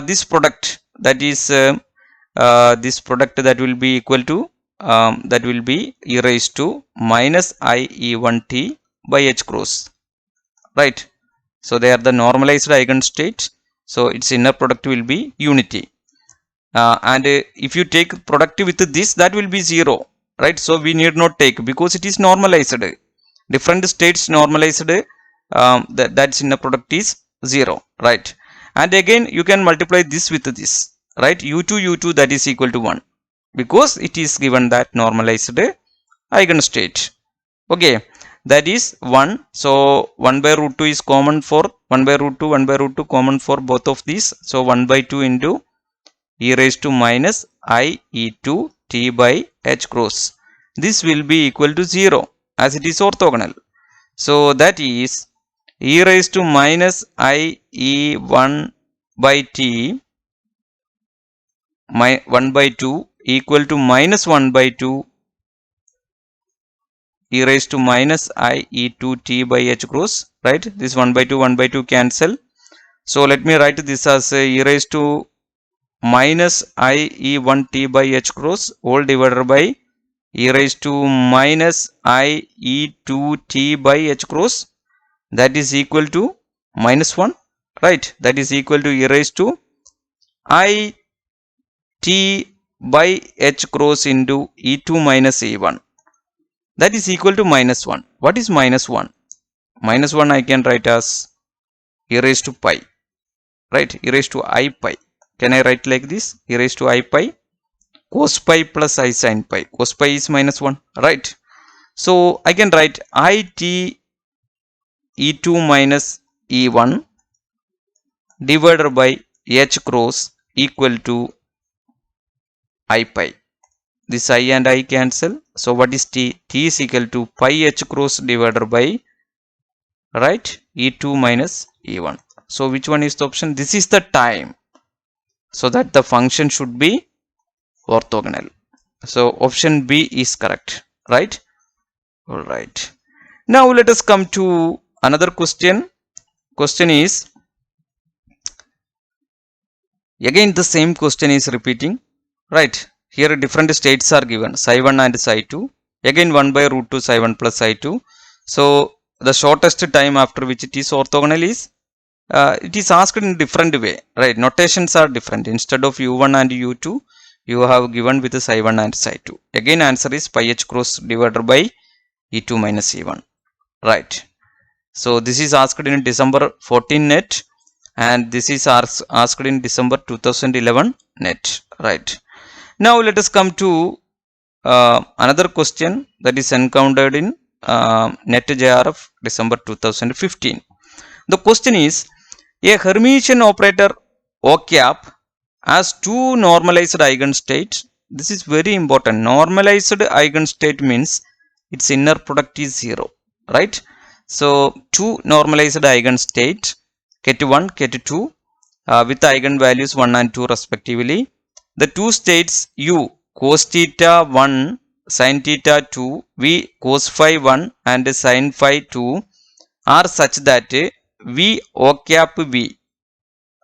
this product, that is this product, that will be equal to that will be e raised to minus I e1 t by h cross, right? So they are the normalized eigenstates, so its inner product will be unity, and if you take product with this, that will be 0, right? So we need not take, because it is normalized, different states normalized, that's inner product is 0, right? And again you can multiply this with this, right? u2 that is equal to 1, because it is given that normalized eigenstate. Okay, that is 1. So 1 by root 2 is common for 1 by root 2, 1 by root 2 common for both of these. So 1 by 2 into e raised to minus I e2 t by h cross. This will be equal to 0 as it is orthogonal. So that is e raised to minus I e1 by t 1 by 2 equal to minus 1 by 2 e raised to minus I e2 t by h cross, right? This 1 by 2 cancel. So let me write this as e raised to minus I e1 t by h cross all divided by e raised to minus I e2 t by h cross, that is equal to minus 1, right? That is equal to e raised to I t by h cross into e2 minus e1, that is equal to minus 1. What is minus 1? Minus 1 I can write as e raised to pi, right? E raised to I pi. Can I write like this? E raised to I pi cos pi plus I sin pi. Cos pi is minus 1, right? So I can write I t e2 minus e1 divided by h cross equal to I pi. This I and I cancel. So what is t? T is equal to pi h cross divided by, right, e2 minus e1. So which one is the option? This is the time. So that the function should be orthogonal. So option B is correct, right? All right. Now let us come to another question. Question is, again the same question is repeating, right? Here different states are given, psi1 and psi2. Again 1 by root 2 psi1 plus psi2. So the shortest time after which it is orthogonal is, it is asked in different way, right? Notations are different. Instead of u1 and u2, you have given with psi1 and psi2. Again answer is pi h cross divided by e2 minus e1, right? So this is asked in December 14 net, and this is asked in December 2011 net, right? Now let us come to another question that is encountered in net JRF December 2015. The question is, a Hermitian operator O cap has two normalized eigenstates. This is very important. Normalized eigenstate means its inner product is 0, right? So two normalized eigenstates ket1 ket2 with eigenvalues 1 and 2 respectively. The two states u cos theta 1 sin theta 2 v cos phi 1 and sin phi 2 are such that v O cap v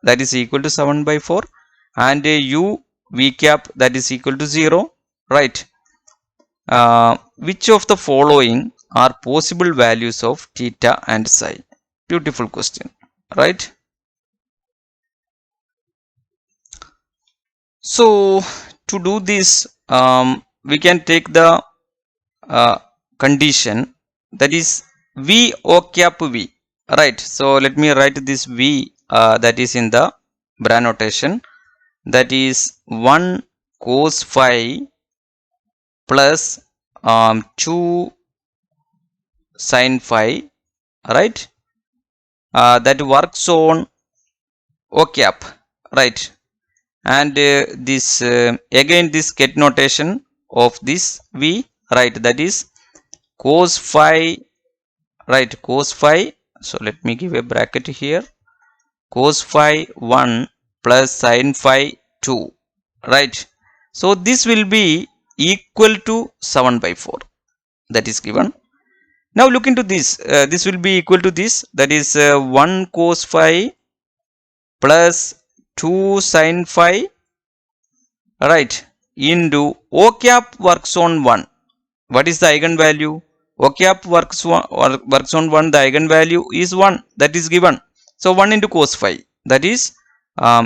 that is equal to 7 by 4 and u v cap that is equal to 0, right? Which of the following are possible values of theta and psi? Beautiful question, right? So to do this, we can take the condition that is v O cap v, right? So let me write this v that is in the bra notation, that is 1 cos phi plus 2 sin phi, right? That works on O cap, right? And this again this ket notation of this v, right? That is cos phi, right? Cos phi. So let me give a bracket here. Cos phi 1 plus sin phi 2, right? So this will be equal to 7 by 4, that is given. Now look into this. This will be equal to this, that is 1 cos phi plus 2 sin phi, right, into O cap works on 1. What is the eigenvalue? O cap works on 1. The eigenvalue is 1, that is given. So 1 into cos phi, that is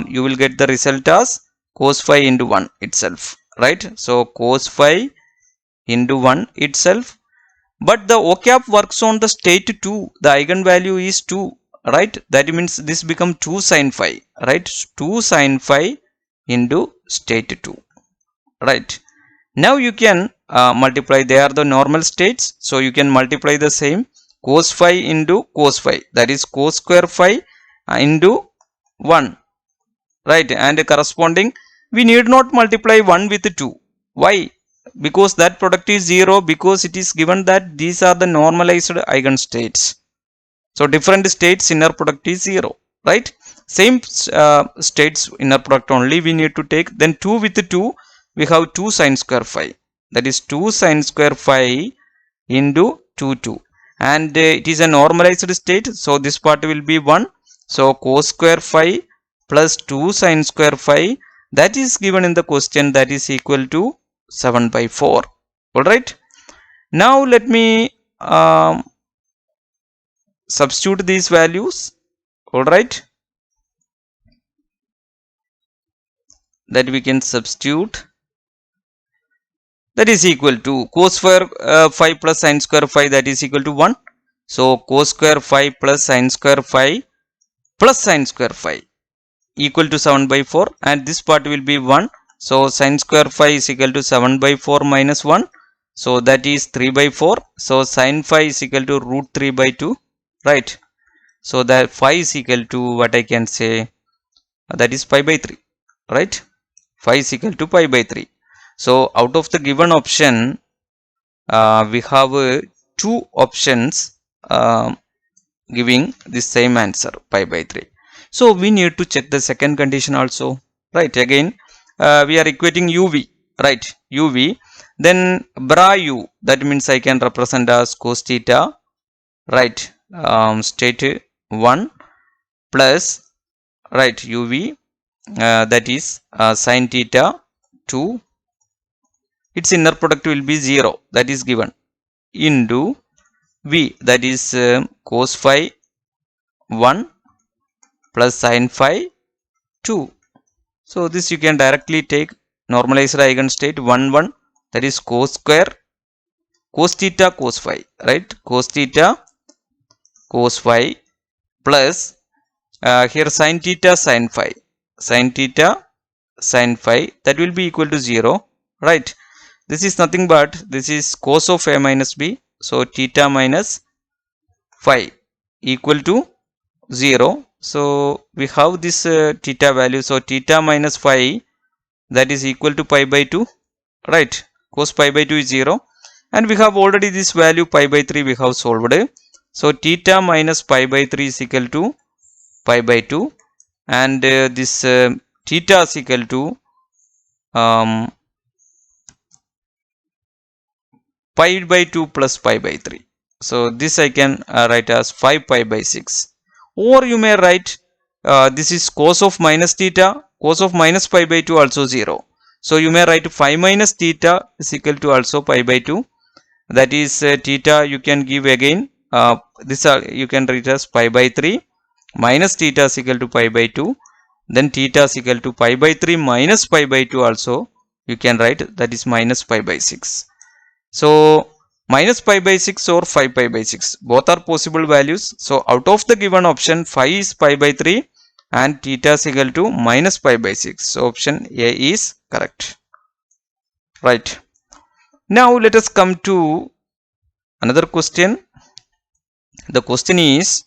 you will get the result as cos phi into 1 itself, right? So cos phi into 1 itself. But the O cap works on the state 2. The eigenvalue is 2, right? That means this become 2 sin phi, right? 2 sin phi into state 2, right? Now you can multiply. They are the normal states, so you can multiply the same. Cos phi into cos phi, that is cos square phi into 1, right? And corresponding, we need not multiply 1 with 2. Why? Because that product is 0, because it is given that these are the normalized eigenstates. So different states inner product is 0, right? Same states inner product only we need to take. Then 2 with 2, we have 2 sin square phi, that is 2 sin square phi into 2 2, and it is a normalized state, so this part will be 1. So cos square phi plus 2 sin square phi that is given in the question, that is equal to 7 by 4. Alright. Now let me substitute these values. Alright. That we can substitute. That is equal to cos square 5 plus sin square 5, that is equal to 1. So cos square 5 plus sin square 5 plus sin square 5 equal to 7 by 4, and this part will be 1. So sin square 5 is equal to 7 by 4 minus 1. So that is 3 by 4. So sin 5 is equal to root 3 by 2. Right. So that 5 is equal to what I can say, that is pi by 3. Right. 5 is equal to pi by 3. So out of the given option, we have two options giving the same answer, pi by 3. So we need to check the second condition also. Right. Again, we are equating uv. Right. uv. Then bra u, that means I can represent as cos theta. Right. State 1 plus, right, uv, that is sin theta 2. Its inner product will be 0, that is given, into v, that is cos phi 1 plus sin phi 2. So this you can directly take normalized eigenstate 1 1, that is cos square cos theta cos phi, right, cos theta cos phi plus here sin theta sin phi, sin theta sin phi, that will be equal to 0. Right. This is nothing but this is cos of a minus b. So theta minus phi equal to 0. So we have this theta value. So theta minus phi, that is equal to pi by 2. Right. Cos pi by 2 is 0. And we have already this value pi by 3 we have solved. So theta minus pi by 3 is equal to pi by 2. And this theta is equal to pi by 2 plus pi by 3. So this I can write as 5 pi by 6. Or you may write this is cos of minus theta, cos of minus pi by 2 also 0. So you may write 5 minus theta is equal to also pi by 2. That is theta you can give again. This you can write as pi by 3 minus theta is equal to pi by 2. Then theta is equal to pi by 3 minus pi by 2 also you can write, that is minus pi by 6. So minus pi by 6 or 5 pi by 6, both are possible values. So out of the given option, phi is pi by 3 and theta is equal to minus pi by 6. So option A is correct. Right. Now let us come to another question. The question is,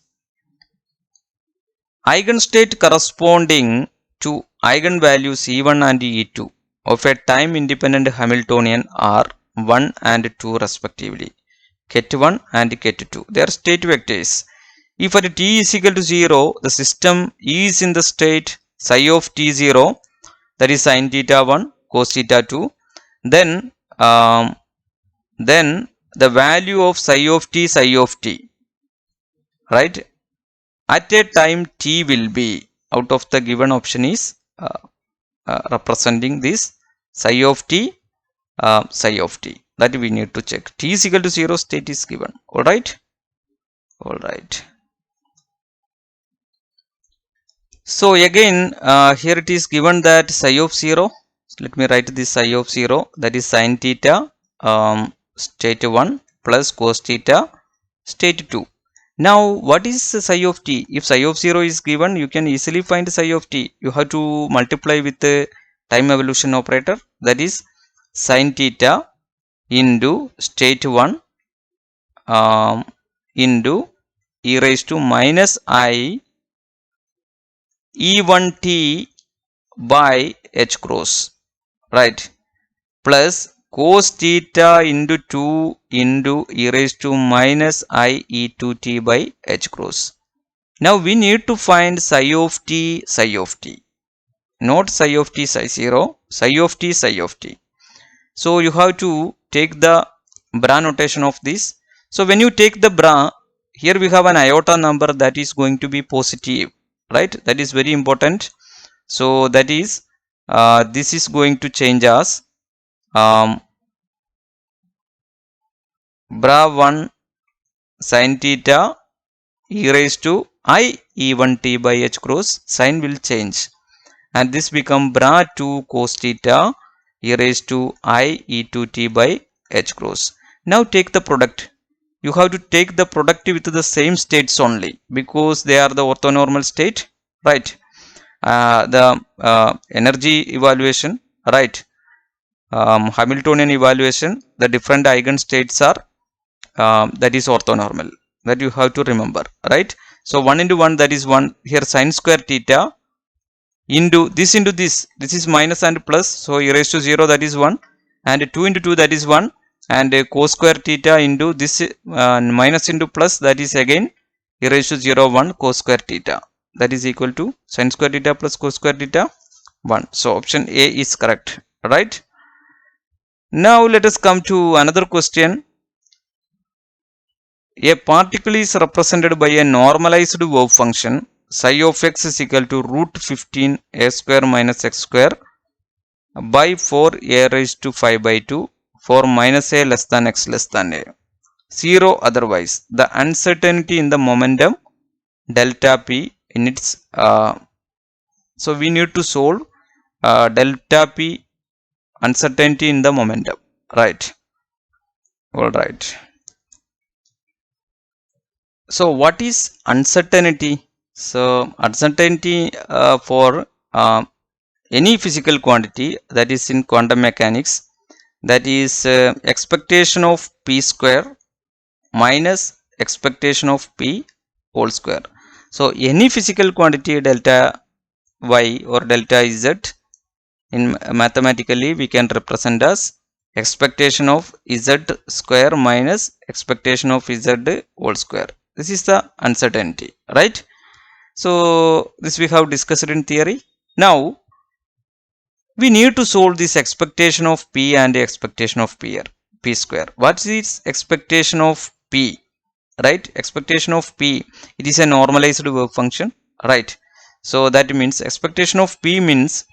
eigenstate corresponding to eigenvalues E1 and E2 of a time independent Hamiltonian are 1 and 2 respectively, ket1 and ket2. They are state vectors. If at t is equal to 0, the system is in the state psi of t0, that is sin theta 1 cos theta 2, then the value of psi of t, right, at a time t will be, out of the given option is representing this psi of t, that we need to check. T is equal to 0, state is given. Alright. Alright. So again here it is given that psi of 0. So let me write this psi of 0, that is sin theta state 1 plus cos theta state 2. Now what is psi of t? If psi of 0 is given, you can easily find psi of t. You have to multiply with the time evolution operator, that is sin theta into state 1 into e raised to minus I E1t by h cross, right, plus cos theta into 2 into e raised to minus I E2t by h cross. Now we need to find psi of t, not psi of t psi 0, psi of t. So you have to take the bra notation of this. So when you take the bra, here we have an iota number that is going to be positive, right? That is very important. So that is this is going to change as bra1 sin theta e raised to I e1 t by h cross. Sign will change and this become bra2 cos theta e raised to I e2 t by h cross. Now take the product. You have to take the product with the same states only because they are the orthonormal state, right? The energy evaluation, right? Hamiltonian evaluation, the different eigenstates are that is orthonormal, that you have to remember, right? So 1 into 1, that is 1 here, sin square theta into this is minus and plus, so e raised to 0, that is 1, and 2 into 2, that is 1, and cos square theta into this minus into plus, that is again e raised to 0 1 cos square theta, that is equal to sin square theta plus cos square theta 1. So option A is correct, right? Now let us come to another question. A particle is represented by a normalized wave function psi of x is equal to root 15 a square minus x square by 4 a raised to 5 by 2 for minus a less than x less than a. 0 otherwise. The uncertainty in the momentum delta p in its so we need to solve delta p uncertainty in the momentum, right? All right. So what is uncertainty? So uncertainty for any physical quantity, that is in quantum mechanics, that is expectation of p square minus expectation of p whole square. So any physical quantity delta y or delta z in mathematically we can represent as expectation of z square minus expectation of z whole square. This is the uncertainty, right? So this we have discussed in theory. Now we need to solve this expectation of p and expectation of p square. What is expectation of p, right? Expectation of p, it is a normalized wave function, right? So that means expectation of p means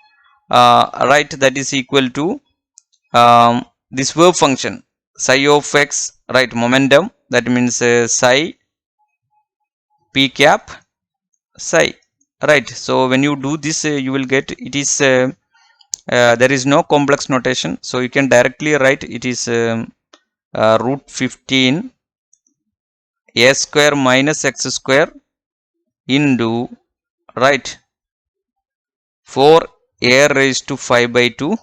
right, that is equal to this wave function psi of x, right? Momentum, that means psi p cap psi, right? So when you do this you will get it is there is no complex notation, so you can directly write it is root 15 a square minus x square into, right, 4 a raised to 5 by 2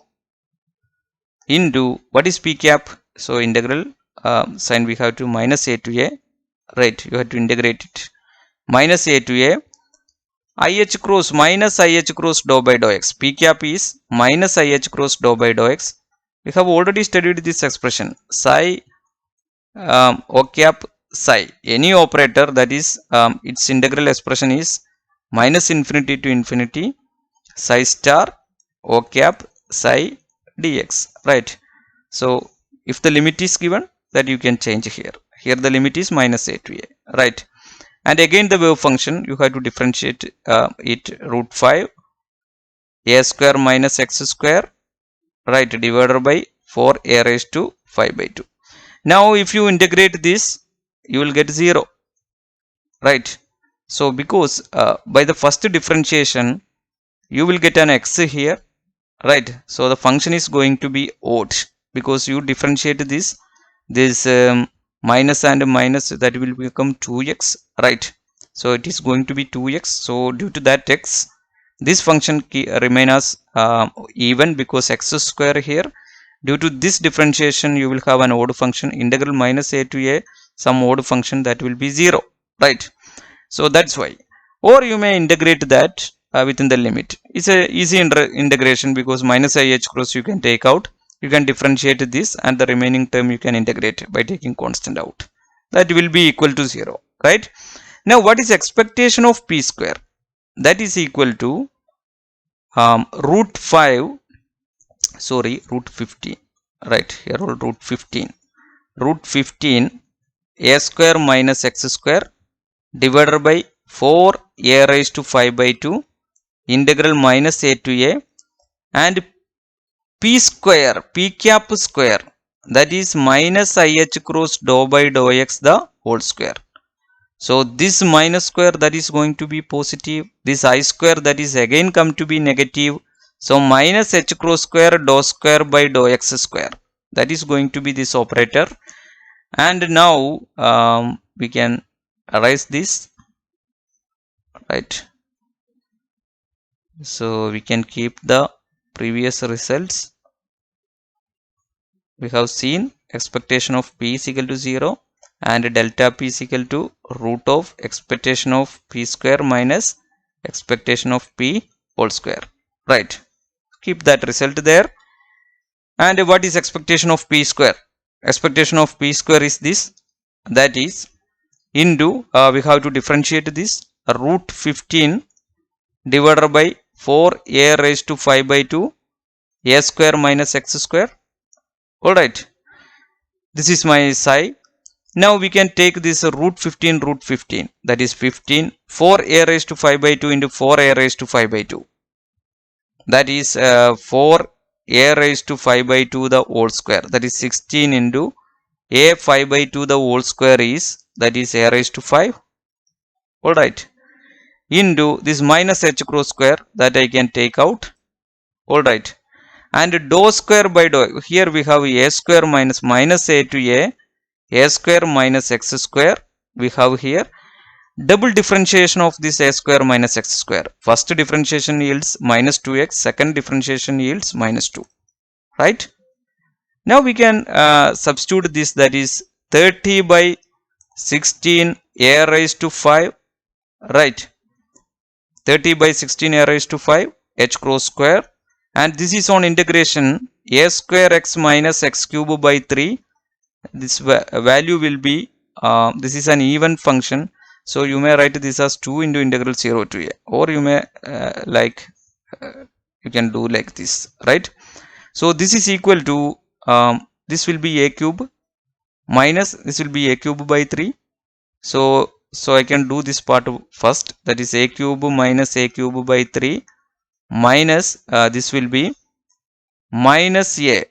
into what is p cap. So integral sign we have to minus a to a, right? You have to integrate it, minus a to a IH cross minus IH cross dou by dou x. P cap is minus IH cross dou by dou x. We have already studied this expression psi O cap psi. Any operator, that is its integral expression is minus infinity to infinity psi star O cap psi dx, right? So if the limit is given, that you can change here. Here the limit is minus a to a, right? And again the wave function you have to differentiate it root 5 a square minus x square, right, divided by 4 a raised to 5 by 2. Now if you integrate this you will get 0, right? So because by the first differentiation you will get an x here, right? So the function is going to be odd because you differentiate this minus and minus, that will become 2x, right? So it is going to be 2x. So due to that x, this function remain as even because x square here. Due to this differentiation you will have an odd function, integral minus a to a some odd function, that will be 0, right? So that's why. Or you may integrate that within the limit. It's a easy integration because minus IH cross you can take out. You can differentiate this and the remaining term you can integrate by taking constant out. That will be equal to 0, right? Now what is expectation of p square? That is equal to root 15, right? Here root 15 a square minus x square divided by 4 a raised to 5 by 2 integral minus a to a and p square, p cap square, that is minus ih cross dou by dou x the whole square. So this minus square, that is going to be positive. This I square, that is again come to be negative. So minus h cross square dou square by dou x square, that is going to be this operator. And now we can erase this, right? So we can keep the previous results. We have seen expectation of p is equal to 0 and delta p is equal to root of expectation of p square minus expectation of p whole square, right? Keep that result there. And what is expectation of p square? Expectation of p square is this, that is into we have to differentiate this root 15 divided by 4a raised to 5 by 2 a square minus x square. Alright, this is my psi. Now we can take this root 15, that is 15, 4a raised to 5 by 2 into 4a raised to 5 by 2, that is 4a raised to 5 by 2 the whole square, that is 16 into a 5 by 2 the whole square is, that is a raised to 5. Alright, into this minus h cross square, that I can take out. Alright, and dou square by dou, here we have a square minus a to a square minus x square. We have here double differentiation of this a square minus x square. First differentiation yields minus 2x, second differentiation yields minus 2, right? Now we can substitute this, that is 30 by 16 a raised to 5, right? 30 by 16 a raised to 5 h cross square, and this is on integration a square x minus x cube by 3. This value will be this is an even function, so you may write this as 2 into integral 0 to a, or you may you can do like this, right? So this is equal to this will be a cube minus this will be a cube by 3. So I can do this part first, that is a cube minus a cube by 3 minus this will be minus a,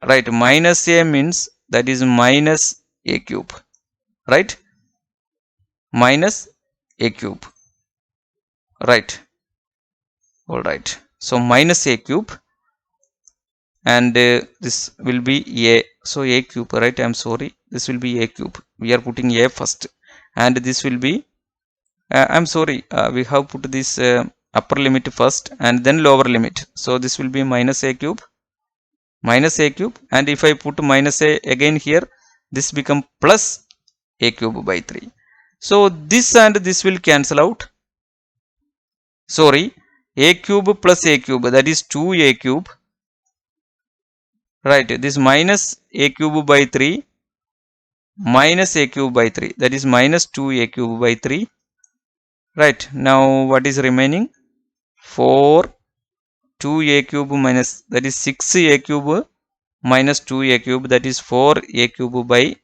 right? Minus a means that is minus a cube, right? Minus a cube, right? All right, so minus a cube, and this will be a, so a cube, right? I'm sorry, this will be a cube. We are putting a first, and this will be I'm sorry, we have put this upper limit first and then lower limit, so this will be minus a cube, and if I put minus a again here, this become plus a cube by 3. So this and this will cancel out. Sorry, a cube plus a cube, that is 2a cube, right? This minus a cube by 3 minus a cube by 3, that is minus 2a cube by 3, right? Now what is remaining? 4 2a cube minus, that is 6a cube minus 2a cube, that is 4a cube by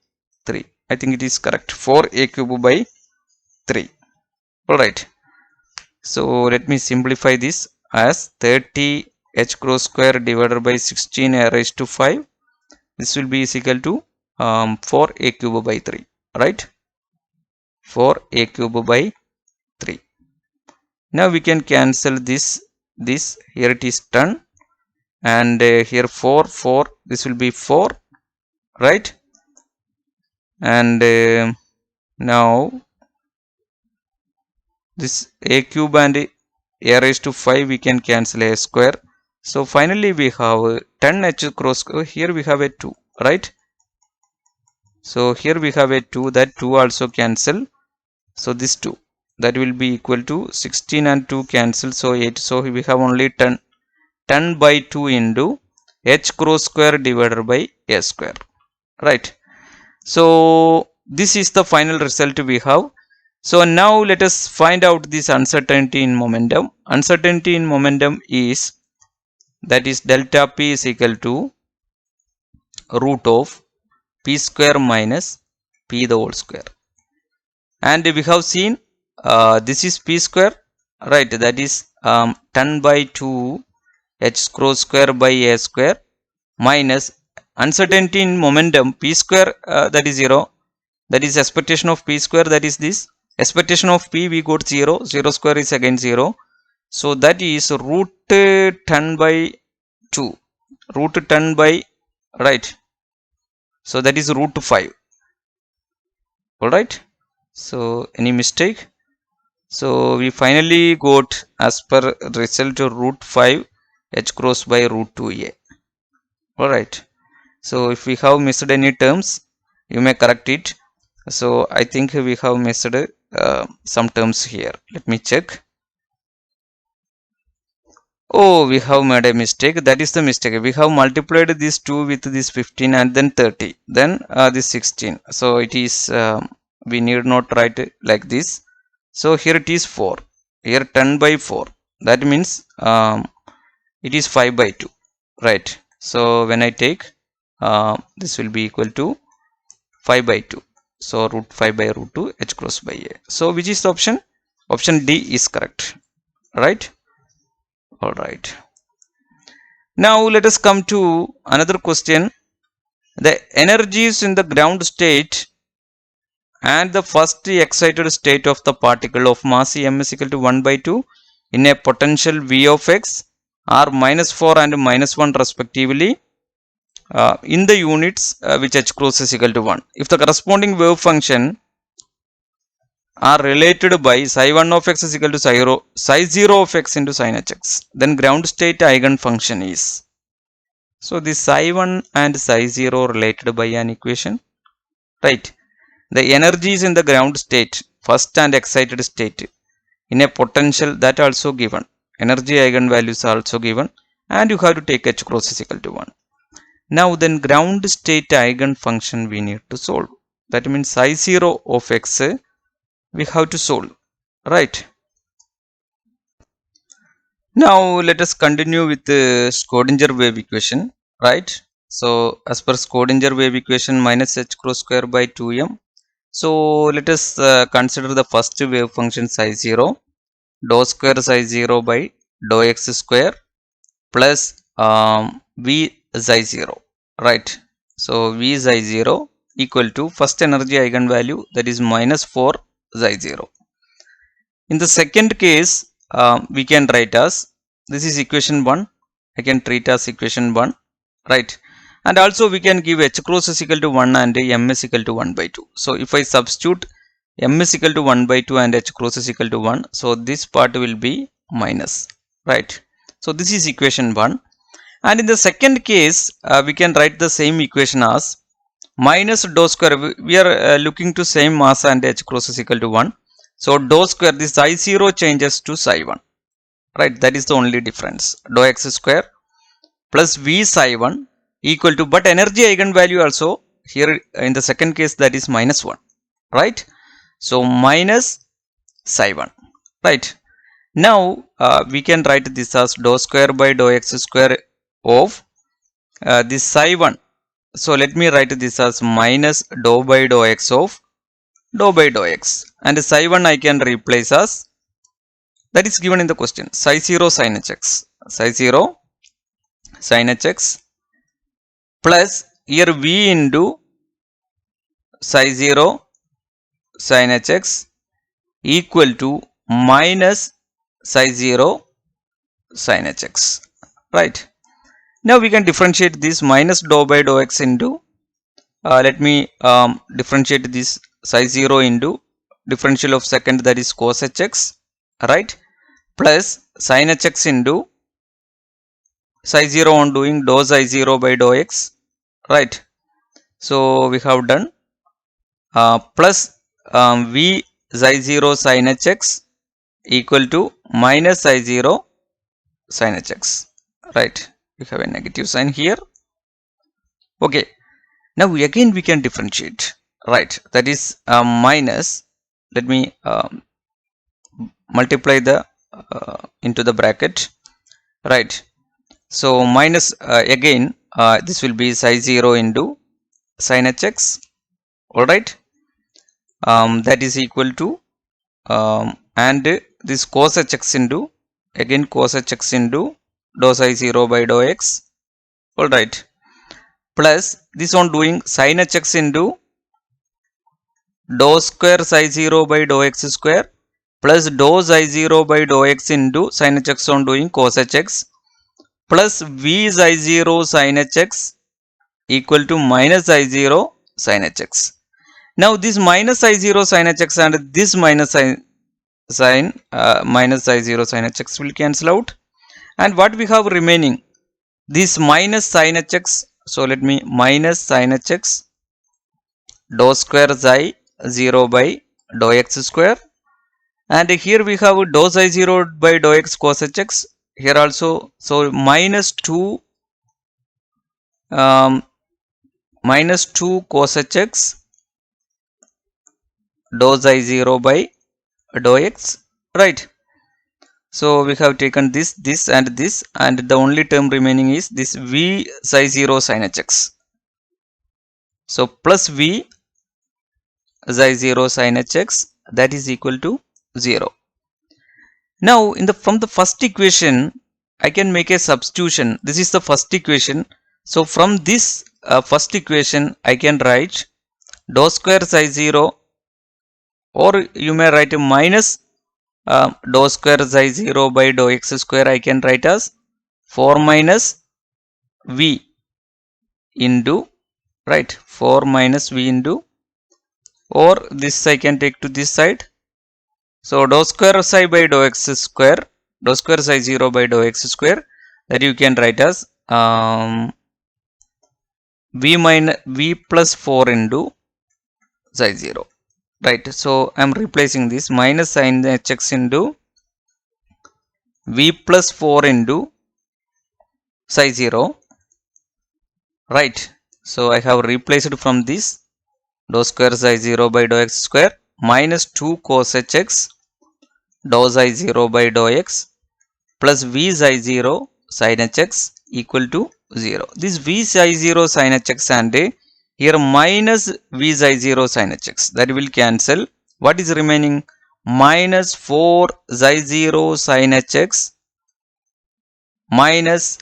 3. I think it is correct, 4a cube by 3. Alright, so let me simplify this as 30 h cross square divided by 16 a raised to 5. This will be is equal to 4a cube by 3, right? 4a cube by 3. Now we can cancel this, here it is 10, and here 4, this will be 4, right? And now this a cube and a raised to 5 we can cancel a square. So finally we have 10 h cross, here we have a 2, right? So here we have a 2, that 2 also cancel, so this 2, that will be equal to 16 and 2 cancel, so 8. So we have only 10 by 2 into h cross square divided by a square, right? So this is the final result we have. So now let us find out this uncertainty in momentum. Uncertainty in momentum is, that is delta p is equal to root of p square minus p the whole square, and we have seen this is p square, right? That is 10 by 2 h cross square by a square minus uncertainty in momentum p square, that is 0, that is expectation of p square, that is this expectation of p, we got 0, 0 square is again 0, so that is root 10 by 2, root 10 by, right, so that is root 5. Alright, so any mistake? So we finally got as per result root 5 h cross by root 2a. Alright, so if we have missed any terms, you may correct it. So I think we have missed some terms here. Let me check. Oh, we have made a mistake. That is the mistake. We have multiplied this 2 with this 15 and then 30, then this 16. So it is, we need not write it like this. So here it is 4. Here 10 by 4. That means it is 5 by 2. Right. So when I take, this will be equal to 5 by 2. So root 5 by root 2 h cross by a. So which is the option? Option D is correct. Right. Alright. Now let us come to another question. The energies in the ground state and the first excited state of the particle of mass m is equal to 1 by 2 in a potential v of x are -4 and -1 respectively in the units which h cross is equal to 1. If the corresponding wave function are related by psi 1 of x is equal to psi 0 of x into sin hx, then ground state eigenfunction is. So this psi 1 and psi 0 related by an equation, right? The energies in the ground state, first and excited state, in a potential, that also given. Energy eigenvalues are also given, and you have to take h cross is equal to 1. Now then ground state eigenfunction we need to solve. That means psi 0 of x we have to solve, right? Now let us continue with the Schrodinger wave equation, right? So as per Schrodinger wave equation, minus h cross square by 2m. So let us consider the first wave function psi 0, dou square psi 0 by dou x square plus v psi 0, right? So v psi 0 equal to first energy eigenvalue, that is -4 psi 0. In the second case, we can write as, this is equation 1, I can treat as equation 1, right? And also we can give h cross is equal to 1 and m is equal to 1 by 2. So if I substitute m is equal to 1 by 2 and h cross is equal to 1, so this part will be minus, right? So this is equation 1. And in the second case, we can write the same equation as minus dou square. We are looking to same mass and h cross is equal to 1. So dou square, this psi 0 changes to psi 1, right? That is the only difference. Dou x square plus v psi 1 equal to, but energy eigenvalue also here in the second case, that is -1, right? So minus psi 1, right? Now we can write this as dou square by dou x square of this psi 1. So let me write this as minus dou by dou x of dou by dou x, and psi 1 I can replace as, that is given in the question, psi 0 sin hx, psi 0 sin hx plus here v into psi 0 sin hx equal to minus psi 0 sin hx, right? Now we can differentiate this minus dou by dou x into, let me differentiate this psi 0 into differential of second, that is cos hx, right? Plus sin hx into psi 0 on doing dou psi 0 by dou x, right? So we have done plus v psi 0 sin hx equal to minus psi 0 sin hx, right? We have a negative sign here. Okay, now again we can differentiate, right? That is minus, let me multiply the into the bracket, right? So minus again this will be psi 0 into sin hx, all right? That is equal to and this cos hx into, again cos hx into dou psi 0 by dou x. Alright. Plus this one doing sin hx into dou square psi 0 by dou x square plus dou psi 0 by dou x into sin hx on doing cos hx plus v psi 0 sin hx equal to minus I0 sin hx. Now this minus I0 sin hx and this minus I0 sin hx will cancel out, and what we have remaining, this minus sin hx, so let me minus sin hx dou square psi 0 by dou x square, and here we have dou psi 0 by dou x cos hx here also, so minus 2 cos hx dou psi 0 by dou x, right? So we have taken this and this, and the only term remaining is this v psi 0 sin hx. So plus v psi 0 sin hx, that is equal to 0. Now in the from the first equation I can make a substitution. This is the first equation. So from this first equation I can write dou square psi 0, or you may write a minus dou square psi 0 by dou x square, I can write as 4 minus v into, right, 4 minus v into, or this I can take to this side. So dou square psi by dou x square, dou square psi 0 by dou x square, that you can write as v plus 4 into psi 0, right? So I am replacing this minus sin hx into v plus 4 into psi 0, right? So I have replaced from this dou square psi 0 by dou x square minus 2 cos hx dou psi 0 by dou x plus v psi 0 sin hx equal to 0. This v psi 0 sin hx and here minus v psi 0 sin hx, that will cancel. What is remaining? Minus 4 psi 0 sin hx minus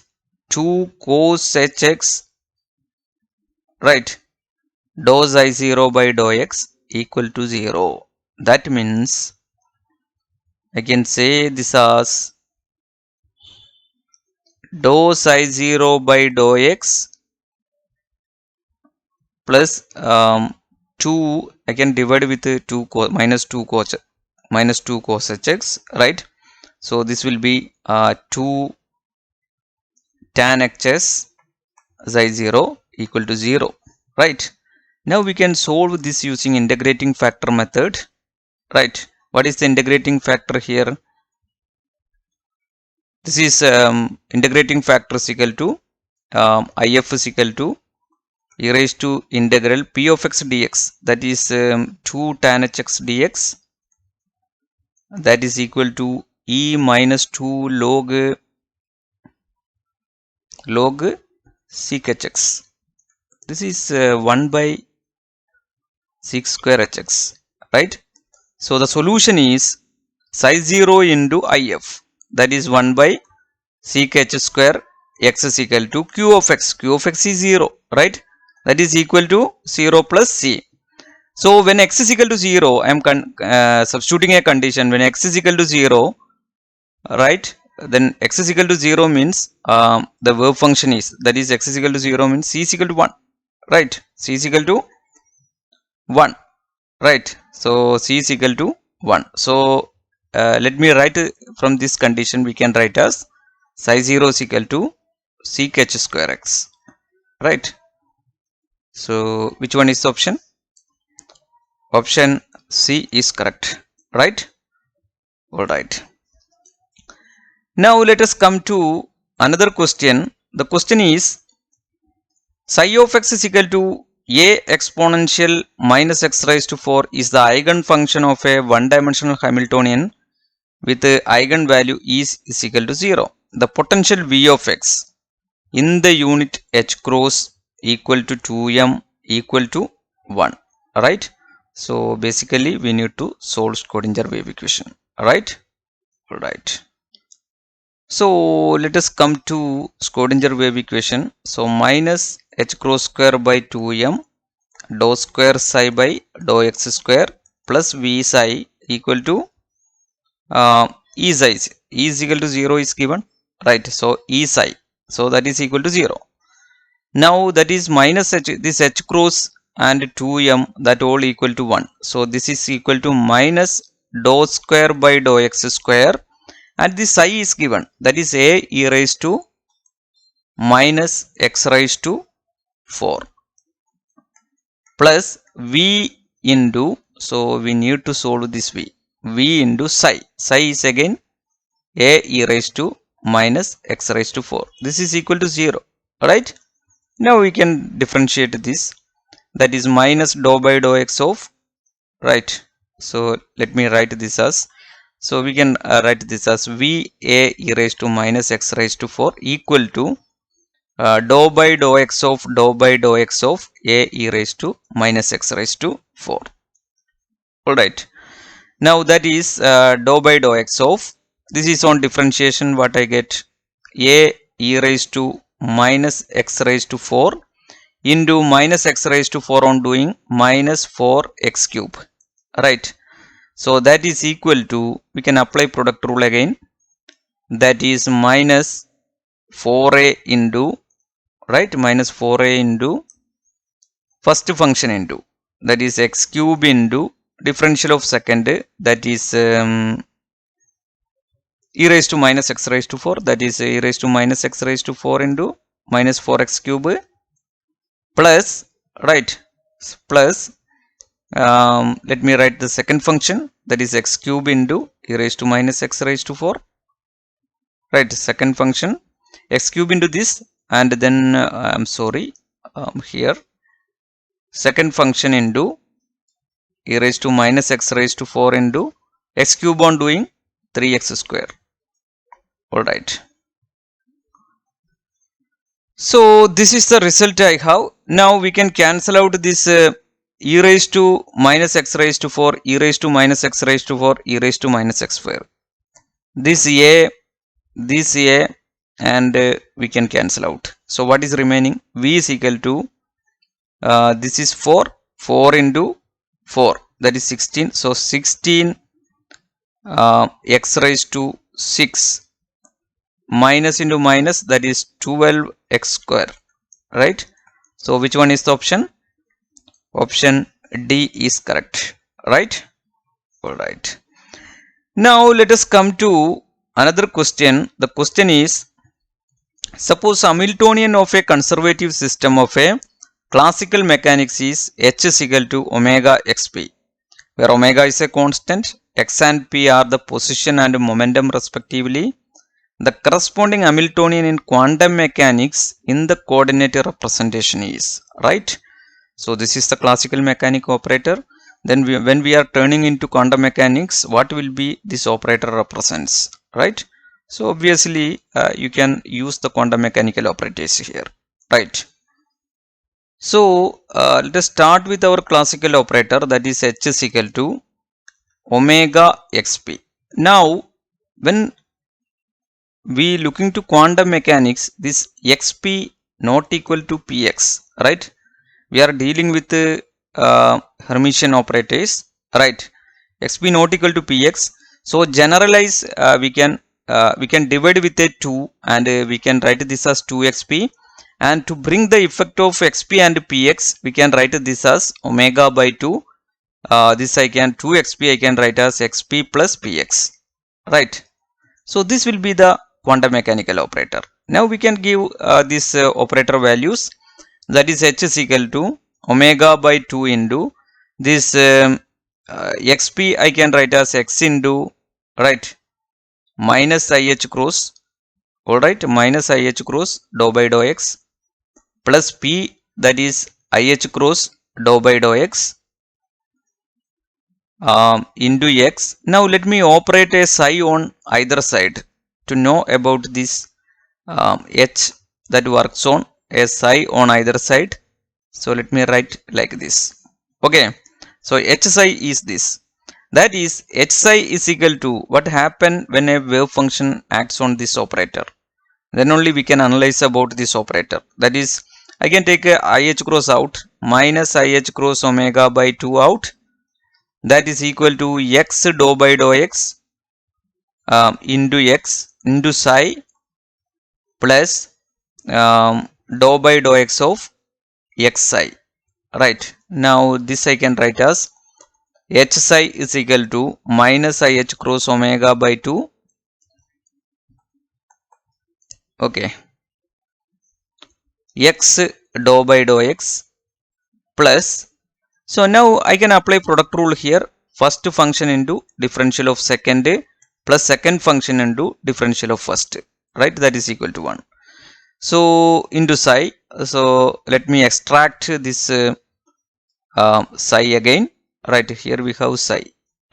2 cos hx, right, dou psi 0 by dou x equal to 0. That means I can say this as dou psi 0 by dou x plus 2, I can divide with minus 2 cos hx, right? So this will be 2 tan hx psi 0 equal to 0, right? Now we can solve this using integrating factor method, right? What is the integrating factor here? This is integrating factor is equal to if is equal to e raised to integral p of x dx, that is 2 tan hx dx, that is equal to e minus 2 log sec hx. This is 1 by sec square hx, right? So the solution is psi 0 into if, that is 1 by sec h square x is equal to q of x. Q of x is 0, right? That is equal to 0 plus c. So when x is equal to 0, I am substituting a condition. When x is equal to 0, right, then x is equal to 0 means the verb function is, that is x is equal to 0 means c is equal to 1, right? C is equal to 1, right? So c is equal to 1. So let me write from this condition, we can write as psi 0 is equal to sec h square x, right? So which one is the option? Option C is correct, right? All right. Now let us come to another question. The question is psi of x is equal to a exponential minus x raised to 4 is the eigenfunction of a one-dimensional Hamiltonian with eigenvalue is equal to 0. The potential v of x in the unit h cross equal to 2m equal to 1, right? So basically we need to solve Schrodinger wave equation, right? All right. So let us come to Schrodinger wave equation. So minus h cross square by 2m dou square psi by dou x square plus v psi equal to e psi. E is equal to 0 is given, right? So e psi, so that is equal to 0. Now that is minus h, this h cross and 2m, that all equal to 1. So this is equal to minus dou square by dou x square, and this psi is given, that is a e raised to minus x raised to 4 plus v into, so we need to solve this v into psi. Psi is again a e raised to minus x raised to 4. This is equal to 0, right? Now we can differentiate this, that is minus dou by dou x of, right? So let me write this as, so we can write this as v a e raised to minus x raised to 4 equal to dou by dou x of dou by dou x of a e raised to minus x raised to 4. Alright, now that is dou by dou x of, this is on differentiation, what I get, a e raised to minus x raised to 4 into minus x raised to 4 on doing minus 4x cube, right? So that is equal to, we can apply product rule again, that is minus 4a into, right, minus 4a into first function into, that is x cube into differential of second, that is e raised to minus x raised to 4, that is e raised to minus x raised to 4 into minus 4x cube plus, right, plus let me write the second function, that is x cube into e raised to minus x raised to 4, right? Second function x cube into this, and then I'm sorry, here second function into e raised to minus x raised to 4 into x cube on doing 3x square. Alright, so this is the result I have. Now we can cancel out this e raised to minus x raised to 4, e raised to minus x raised to 4, e raised to minus x square, this a, and we can cancel out. So what is remaining, v is equal to this is 4 into 4, that is 16, so 16 x raised to 6 minus into minus, that is 12x square, right? So which one is the option? Option D is correct, right? Alright, now let us come to another question. The question is, suppose Hamiltonian of a conservative system of a classical mechanics is h is equal to omega xp, where omega is a constant, x and p are the position and momentum respectively. The corresponding Hamiltonian in quantum mechanics in the coordinate representation is, right? So this is the classical mechanic operator. Then when we are turning into quantum mechanics, what will be this operator represents, right? So obviously you can use the quantum mechanical operators here, right? So let us start with our classical operator, that is h is equal to omega xp. Now when we looking to quantum mechanics, this xp not equal to px, right? We are dealing with Hermitian operators, right? xp not equal to px, so generalize we can divide with a 2, and we can write this as 2xp, and to bring the effect of xp and px, we can write this as omega by 2. This I can 2xp I can write as xp plus px, right? So this will be the quantum mechanical operator. Now we can give this operator values, that is h is equal to omega by 2 into this xp I can write as x into, right, minus ih cross, alright, minus ih cross dou by dou x plus p, that is ih cross dou by dou x into x. Now let me operate a psi on either side to know about this h that works on a psi on either side. So let me write like this, okay? So h psi is this. That is h psi is equal to what happen when a wave function acts on this operator. Then only we can analyze about this operator. That is, I can take a IH cross out minus IH cross omega by 2 out. That is equal to x dou by dou x into x into psi plus dou by dou x of x psi. Right. Now this I can write as h psi is equal to minus IH cross omega by 2. Okay. X dou by dou x plus, so now I can apply product rule here. First function into differential of second plus second function into differential of first, right? That is equal to 1. So into psi, so let me extract this psi again, right? Here we have psi,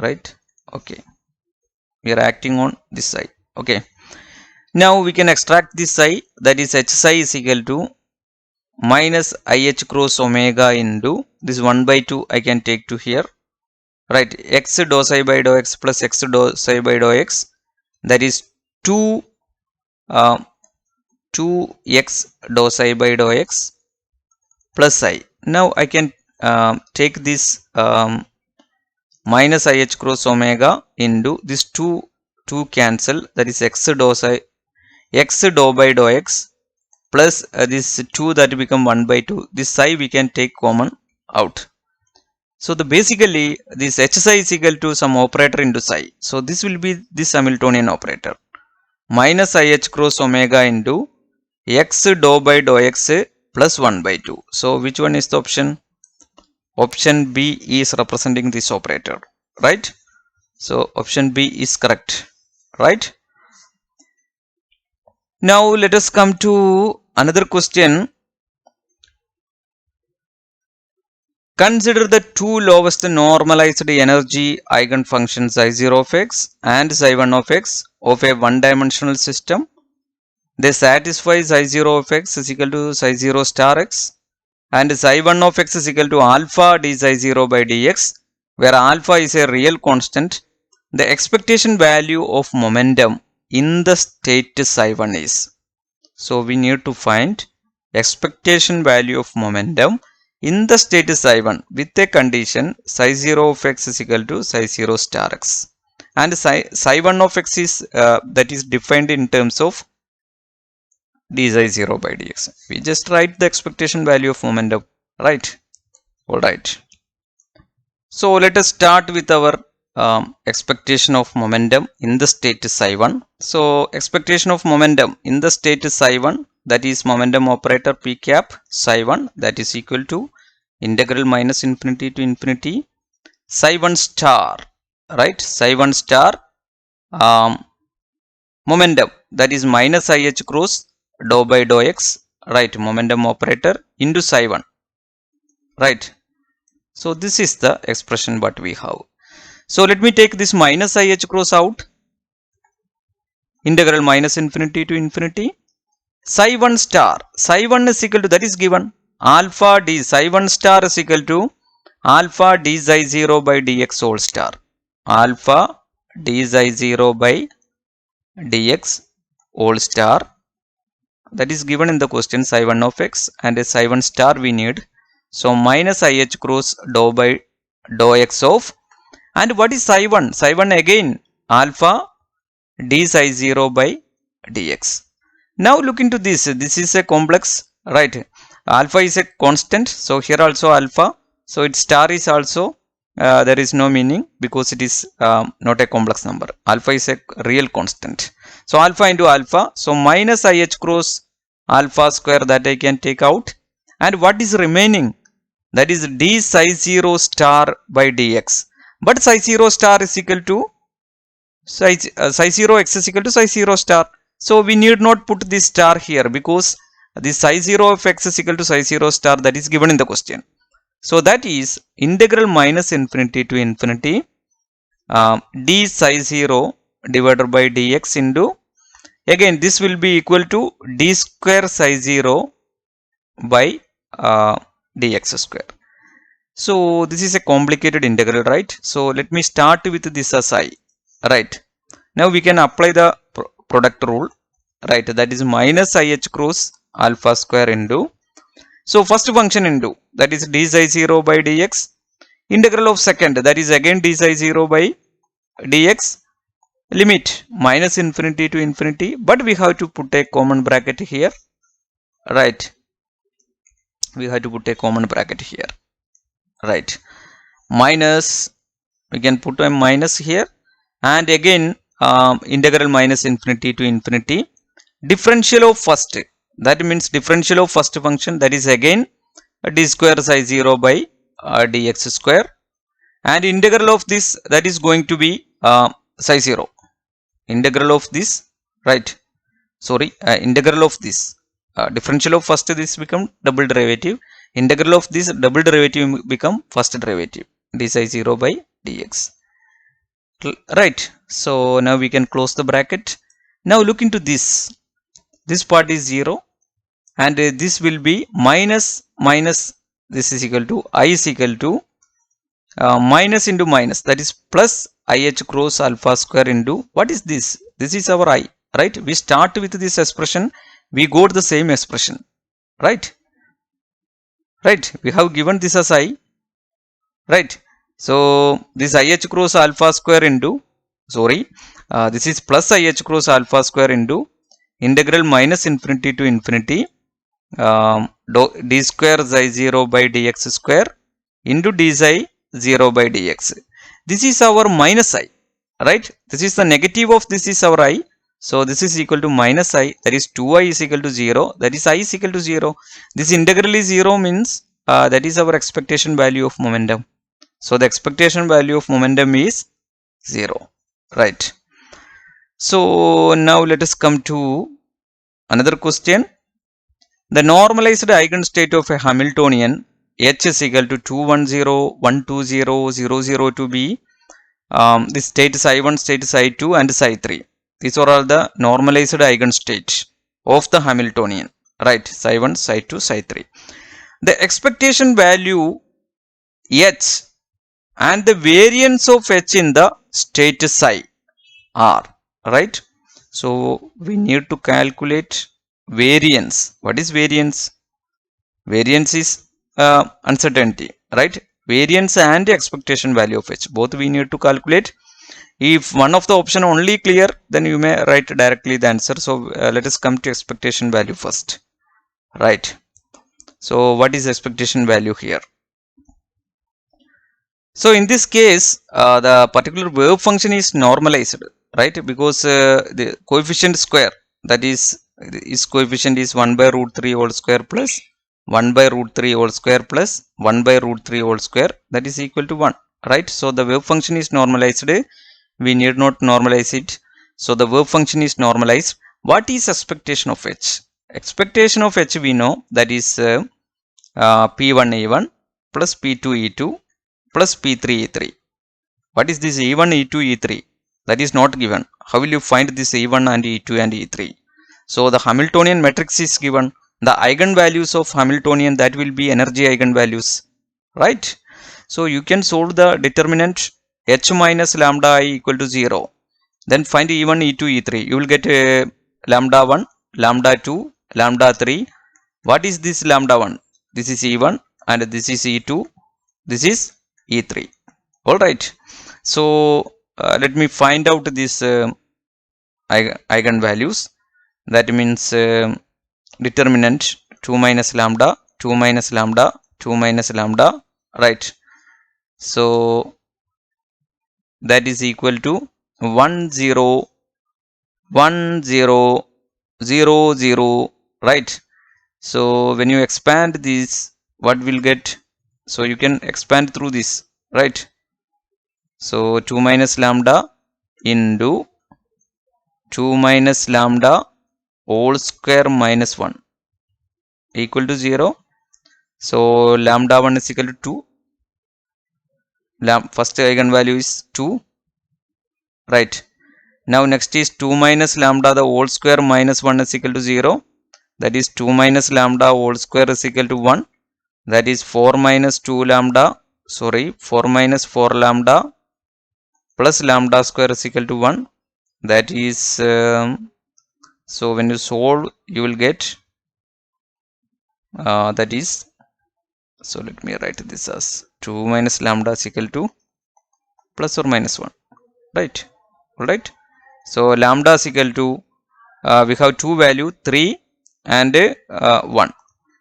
right? Okay, we are acting on this psi. Okay, now we can extract this psi, that is h psi is equal to minus IH cross omega into this 1 by 2 I can take to here, right? X dou psi by dou x plus x dou psi by dou x, that is 2 2x dou psi by dou x plus psi. Now I can take this minus IH cross omega into this 2 cancel, that is x dou psi x dou by dou x plus this 2 that become 1 by 2. This psi we can take common out. So the basically this h psi is equal to some operator into psi. So this will be this Hamiltonian operator. Minus IH cross omega into x dou by dou x plus 1 by 2. So which one is the option? Option B is representing this operator, right? So option B is correct, right? Now let us come to another question. Consider the two lowest normalized energy eigenfunctions I0 of x and Ψ1 of x of a one-dimensional system. They satisfy Ψ0 of x is equal to Ψ0 star x and Ψ1 of x is equal to alpha d Ψ0 by dx, where alpha is a real constant. The expectation value of momentum in the state Ψ1 is. So we need to find expectation value of momentum in the state Ψ1 with a condition Ψ0 of x is equal to Ψ0 star x, and Ψ1 of x is that is defined in terms of dψ0 by dx. We just write the expectation value of momentum, right? Alright. So let us start with our expectation of momentum in the state Ψ1. So expectation of momentum in the state Ψ1, that is momentum operator p cap Ψ1, that is equal to integral minus infinity to infinity Ψ1 star, right? Ψ1 star momentum, that is minus IH cross dou by dou x, right? Momentum operator into Ψ1, right? So this is the expression what we have. So let me take this minus IH cross out, integral minus infinity to infinity Ψ1 star. Ψ1 is equal to, that is given, alpha d Ψ1 star is equal to alpha d Ψ0 by dx whole star. Alpha d Ψ0 by dx whole star, that is given in the question Ψ1 of x, and a Ψ1 star we need. So minus IH cross dou by dou x of, and what is Ψ1? Ψ1 again alpha d Ψ0 by dx. Now look into this. This is a complex, right? Alpha is a constant, so here also alpha. So its star is also there is no meaning because it is not a complex number. Alpha is a real constant. So alpha into alpha. So minus IH cross alpha square, that I can take out. And what is remaining? That is d Ψ0 star by dx. But Ψ0 star is equal to Ψ0 x is equal to Ψ0 star. So we need not put this star here because this Ψ0 of x is equal to Ψ0 star, that is given in the question. So that is integral minus infinity to infinity d Ψ0 divided by dx into, again this will be equal to d square Ψ0 by dx square. So this is a complicated integral, right? So let me start with this as I, right? Now we can apply the product rule, right? That is minus IH cross alpha square into, so first function into, that is d psi 0 by dx, integral of second, that is again d psi 0 by dx, limit minus infinity to infinity, but we have to put a common bracket here, right? We have to put a common bracket here, right? Minus, we can put a minus here, and again integral minus infinity to infinity, differential of first, that means differential of first function, that is again d square psi 0 by dx square, and integral of this, that is going to be psi 0, integral of this, right? Sorry, integral of this, differential of first, this become double derivative, integral of this double derivative become first derivative, d psi 0 by dx, right? So now we can close the bracket. Now look into this, this part is 0, and this will be minus minus, this is equal to I is equal to minus into minus, that is plus IH cross alpha square into, what is this? This is our I, right? We start with this expression, we got the same expression, right? Right, we have given this as I, right? So this IH cross alpha square into, sorry, this is plus IH cross alpha square into integral minus infinity to infinity d square psi 0 by dx square into d psi 0 by dx. This is our minus I, right? This is the negative of this is our I. So this is equal to minus I, that is 2I is equal to 0, that is I is equal to 0. This integral is 0 means that is our expectation value of momentum. So the expectation value of momentum is 0, right? So now let us come to another question. The normalized eigenstate of a Hamiltonian H is equal to 210, 120, 002 to be the state psi1, state psi2 and psi3. These are all the normalized eigenstates of the Hamiltonian, right? Psi1, psi2, psi3. The expectation value H and the variance of H in the state psi are, right? So we need to calculate variance. What is variance? Variance is uncertainty, right? Variance and expectation value of H, both we need to calculate. If one of the option only clear, then you may write directly the answer. So let us come to expectation value first, right? So what is expectation value here? So in this case the particular wave function is normalized, right? Because the coefficient square, that is coefficient is 1 by root 3 whole square plus 1 by root 3 whole square plus 1 by root 3 whole square, that is equal to 1, right? So the wave function is normalized, we need not normalize it. So the wave function is normalized. What is expectation of H? Expectation of H we know, that is P1 E1 plus P2 E2 plus P3 E3. What is this E1, E2, E3? That is not given. How will you find this E1 and E2 and E3? So the Hamiltonian matrix is given. The eigenvalues of Hamiltonian, that will be energy eigenvalues, right? So you can solve the determinant H minus lambda I equal to 0. Then find E1, E2, E3. You will get lambda 1, lambda 2, lambda 3. What is this lambda 1? This is E1 and this is E2. This is E3. Alright. So let me find out this eigenvalues. That means determinant 2 minus lambda, 2 minus lambda, 2 minus lambda, right? So that is equal to 1 0 1 0 0 0, right? So when you expand this, what will get? So you can expand through this, right? So 2 minus lambda into 2 minus lambda whole square minus 1 equal to 0. So lambda 1 is equal to 2. First eigenvalue is 2, right? Now next is 2 minus lambda the whole square minus 1 is equal to 0. That is 2 minus lambda whole square is equal to 1. That is 4 minus 2 lambda 4 minus 4 lambda plus lambda square is equal to 1. That is so when you solve you will get that is, so let me write this as 2 minus lambda is equal to plus or minus 1, right? All right, so lambda is equal to we have two value 3 and 1,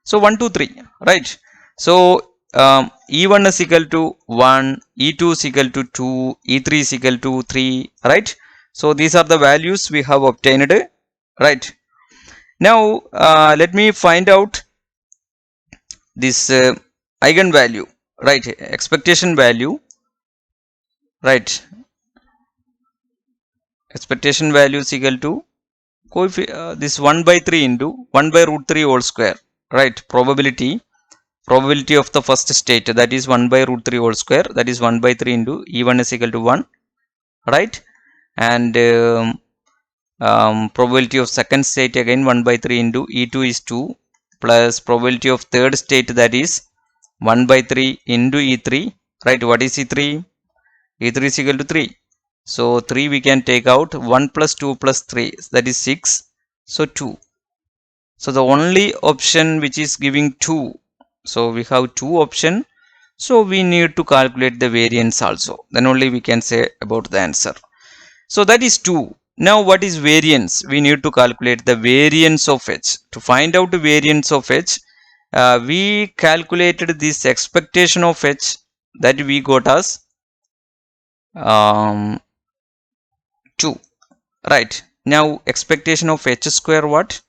so 1 2 3, right? So E1 is equal to 1, E2 is equal to 2, E3 is equal to 3, right? So these are the values we have obtained, right? Now let me find out this eigenvalue, right? Expectation value, right? Expectation value is equal to this 1 by 3 into 1 by root 3 whole square, right? Probability of the first state, that is 1 by root 3 whole square, that is 1 by 3 into E1 is equal to 1, right? And probability of second state again 1 by 3 into E2 is 2 plus probability of third state, that is 1 by 3 into E3, right? What is E3? E3 is equal to 3. So 3 we can take out, 1 plus 2 plus 3, that is 6. So 2. So the only option which is giving 2. So we have two options. So we need to calculate the variance also. Then only we can say about the answer. So that is 2. Now what is variance? We need to calculate the variance of H. To find out the variance of H, we calculated this expectation of H, that we got as 2, right? Now expectation of H square, what?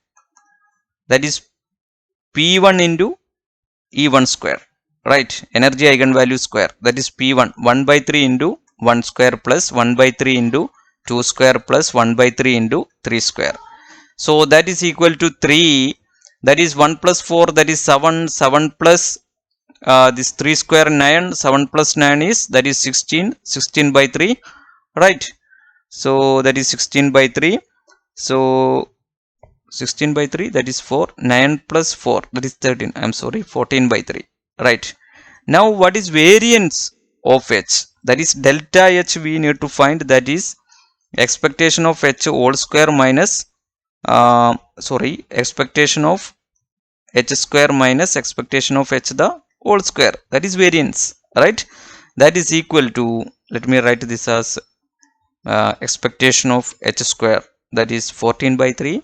That is P1 into E1 square, right? Energy eigenvalue square, that is P1, 1 by 3 into 1 square plus 1 by 3 into 2 square plus 1 by 3 into 3 square. So that is equal to 3, that is 1 plus 4, that is 7, 7 plus this 3 square 9, 7 plus 9 is, that is 16, 16 by 3, right? So that is 16 by 3. So 16 by 3, that is 4, 9 plus 4, that is 13, I am sorry, 14 by 3, right? Now what is variance of H? That is delta H we need to find, that is expectation of H whole square minus expectation of H square minus expectation of H the whole square, that is variance, right? That is equal to, let me write this as expectation of H square, that is 14 by 3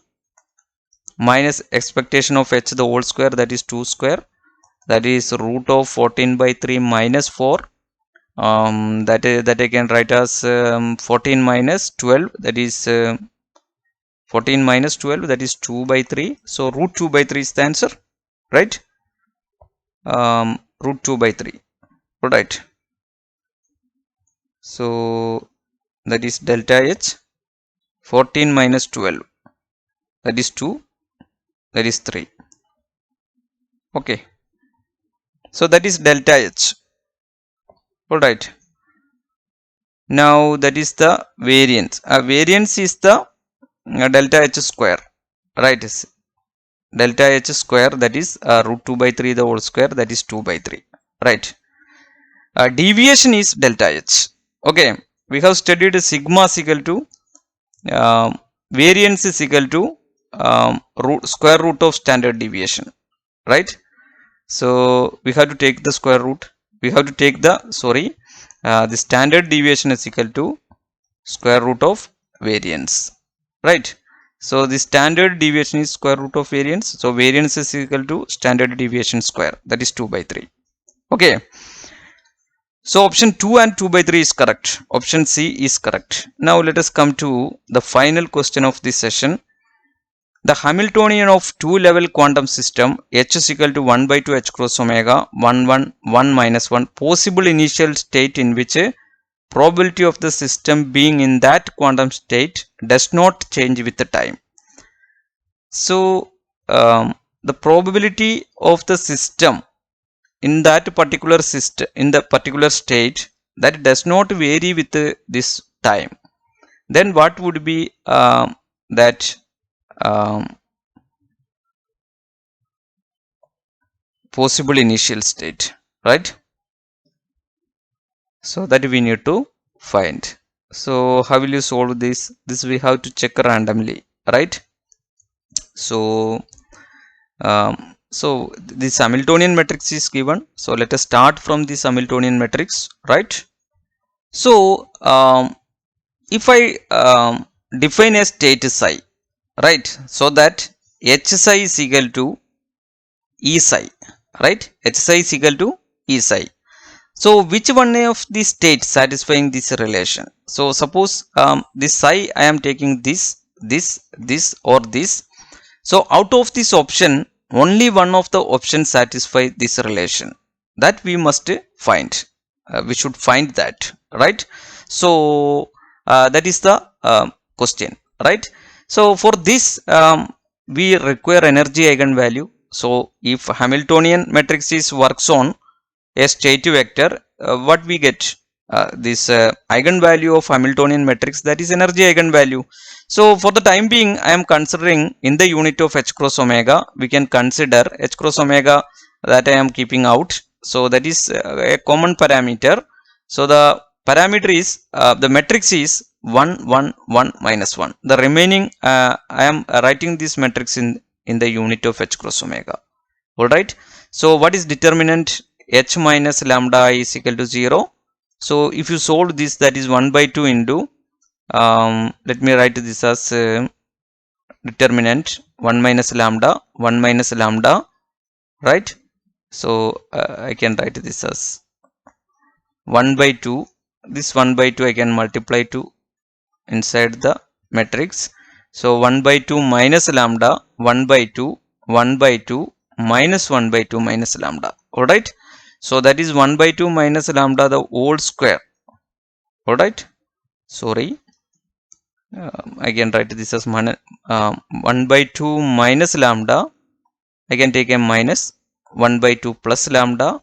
minus expectation of H the whole square, that is 2 square, that is root of 14 by 3 minus 4, that I can write as 14 minus 12, that is 14 minus 12, that is 2 by 3. So root 2 by 3 is the answer, right? Root 2 by 3, right? So that is delta H, 14 minus 12, that is 2, that is 3. Okay, so that is delta H. All right, now that is the variance. Variance is the delta H square, right? Delta H square, that is root 2 by 3 the whole square, that is 2 by 3, right? Deviation is delta H. Okay, we have studied sigma is equal to variance is equal to square root of standard deviation, right? So we have to take the square root, we have to take the the standard deviation is equal to square root of variance, right? So the standard deviation is square root of variance, so variance is equal to standard deviation square, that is 2 by 3. Okay, so option 2 and 2 by 3 is correct, option C is correct. Now let us come to the final question of this session. The Hamiltonian of two-level quantum system H is equal to 1 by 2 H cross omega 1 1 1 minus 1, possible initial state in which probability of the system being in that quantum state does not change with the time. So the probability of the system in that particular system, in the particular state, that does not vary with this time, then what would be that possible initial state, right? So that we need to find. So how will you solve this? This we have to check randomly, right? So this Hamiltonian matrix is given. So let us start from this Hamiltonian matrix, right? So if I define a state psi, right, so that h psi is equal to e psi, right? H psi is equal to e psi. So which one of these states satisfying this relation? So suppose this psi I am taking this or this. So out of this option, only one of the options satisfy this relation. That we must find. We should find that, right? So that is the question, right? So for this we require energy eigenvalue. So if Hamiltonian matrix is works on a state vector, what we get? This eigenvalue of Hamiltonian matrix, that is energy eigenvalue. So for the time being, I am considering in the unit of h cross omega. We can consider h cross omega that I am keeping out. So that is a common parameter. So the parameter is the matrix is 1 1 1 minus 1. The remaining I am writing this matrix in the unit of h cross omega. All right. So what is determinant? H minus lambda I is equal to 0. So if you solve this, that is 1 by 2 into let me write this as determinant 1 minus lambda, right? So I can write this as 1 by 2. This 1 by 2 I can multiply to inside the matrix. So 1 by 2 minus lambda, 1 by 2, 1 by 2 minus 1 by 2 minus lambda. All right. So that is 1 by 2 minus lambda the whole square. All right. Sorry. I can write this as 1 by 2 minus lambda. I can take a minus 1 by 2 plus lambda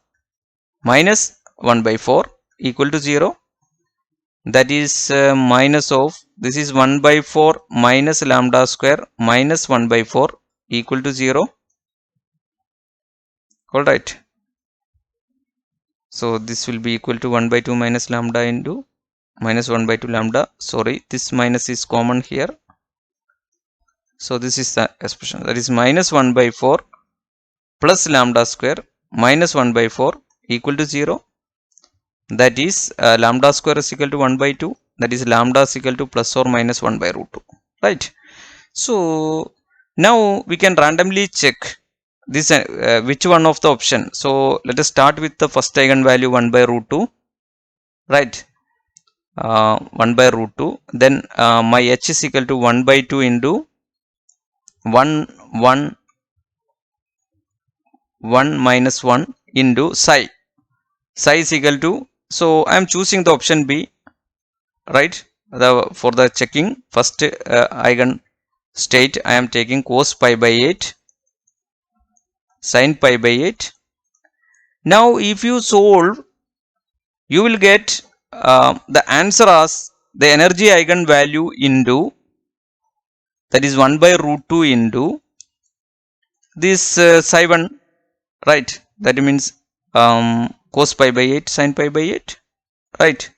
minus 1 by 4 equal to 0. That is minus of, this is 1 by 4 minus lambda square minus 1 by 4 equal to 0. All right. So this will be equal to 1 by 2 minus lambda into minus 1 by 2 lambda. Sorry, this minus is common here. So this is the expression, that is minus 1 by 4 plus lambda square minus 1 by 4 equal to 0. That is lambda square is equal to 1 by 2. That is lambda is equal to plus or minus 1 by root 2. Right. So now we can randomly check this which one of the option. So let us start with the first eigenvalue 1 by root 2. Right. 1 by root 2. Then my h is equal to 1 by 2 into 1 1 1 minus 1 into psi. Psi is equal to, so I am choosing the option B, right? For the checking first eigen state, I am taking cos pi by 8 sin pi by 8. Now if you solve, you will get the answer as the energy eigenvalue into, that is 1 by root 2 into this psi 1, right? That means cos pi by 8 sin pi by 8, right?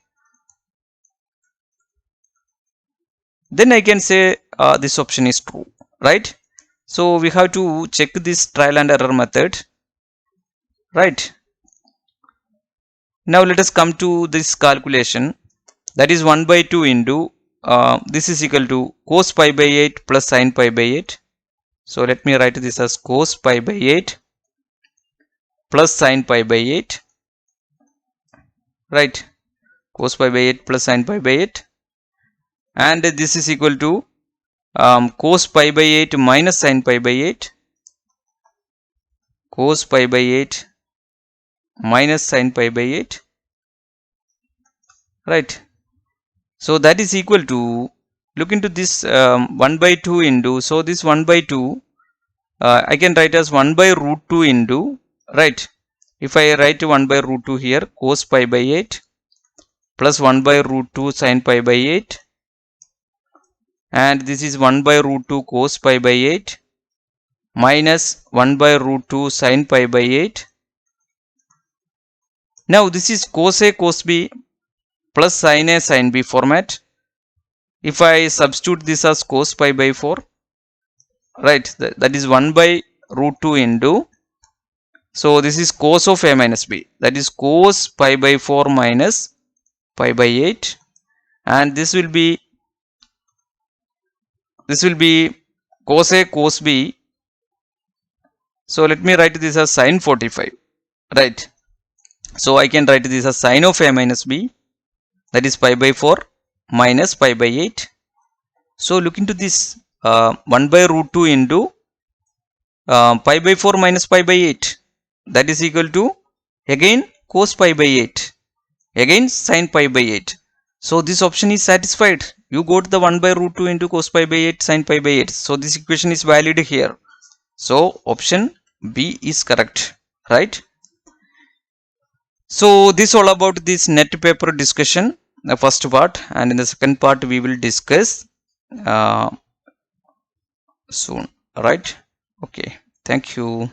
Then I can say this option is true, right? So we have to check this trial and error method, right? Now let us come to this calculation, that is 1 by 2 into this is equal to cos pi by 8 plus sin pi by 8. So let me write this as cos pi by 8 plus sin pi by 8, right? Cos pi by 8 plus sin pi by 8, and this is equal to cos pi by 8 minus sin pi by 8, cos pi by 8 minus sin pi by 8, right? So that is equal to, look into this 1 by 2 into, so this 1 by 2 I can write as 1 by root 2 into, right? If I write 1 by root 2 here, cos pi by 8 plus 1 by root 2 sin pi by 8, and this is 1 by root 2 cos pi by 8 minus 1 by root 2 sin pi by 8. Now this is cos A cos B plus sin A sin B format. If I substitute this as cos pi by 4, right, that is 1 by root 2 into, so this is cos of A minus B, that is cos pi by 4 minus pi by 8, and this will be cos A cos B. So let me write this as sin 45, right? So I can write this as sin of A minus B, that is pi by 4 minus pi by 8. So look into this, 1 by root 2 into pi by 4 minus pi by 8, that is equal to again cos pi by 8, again sin pi by 8. So this option is satisfied. You got the 1 by root 2 into cos pi by 8 sin pi by 8. So this equation is valid here. So option B is correct, right? So this all about this net paper discussion, the first part, and in the second part we will discuss soon, right? Okay, thank you.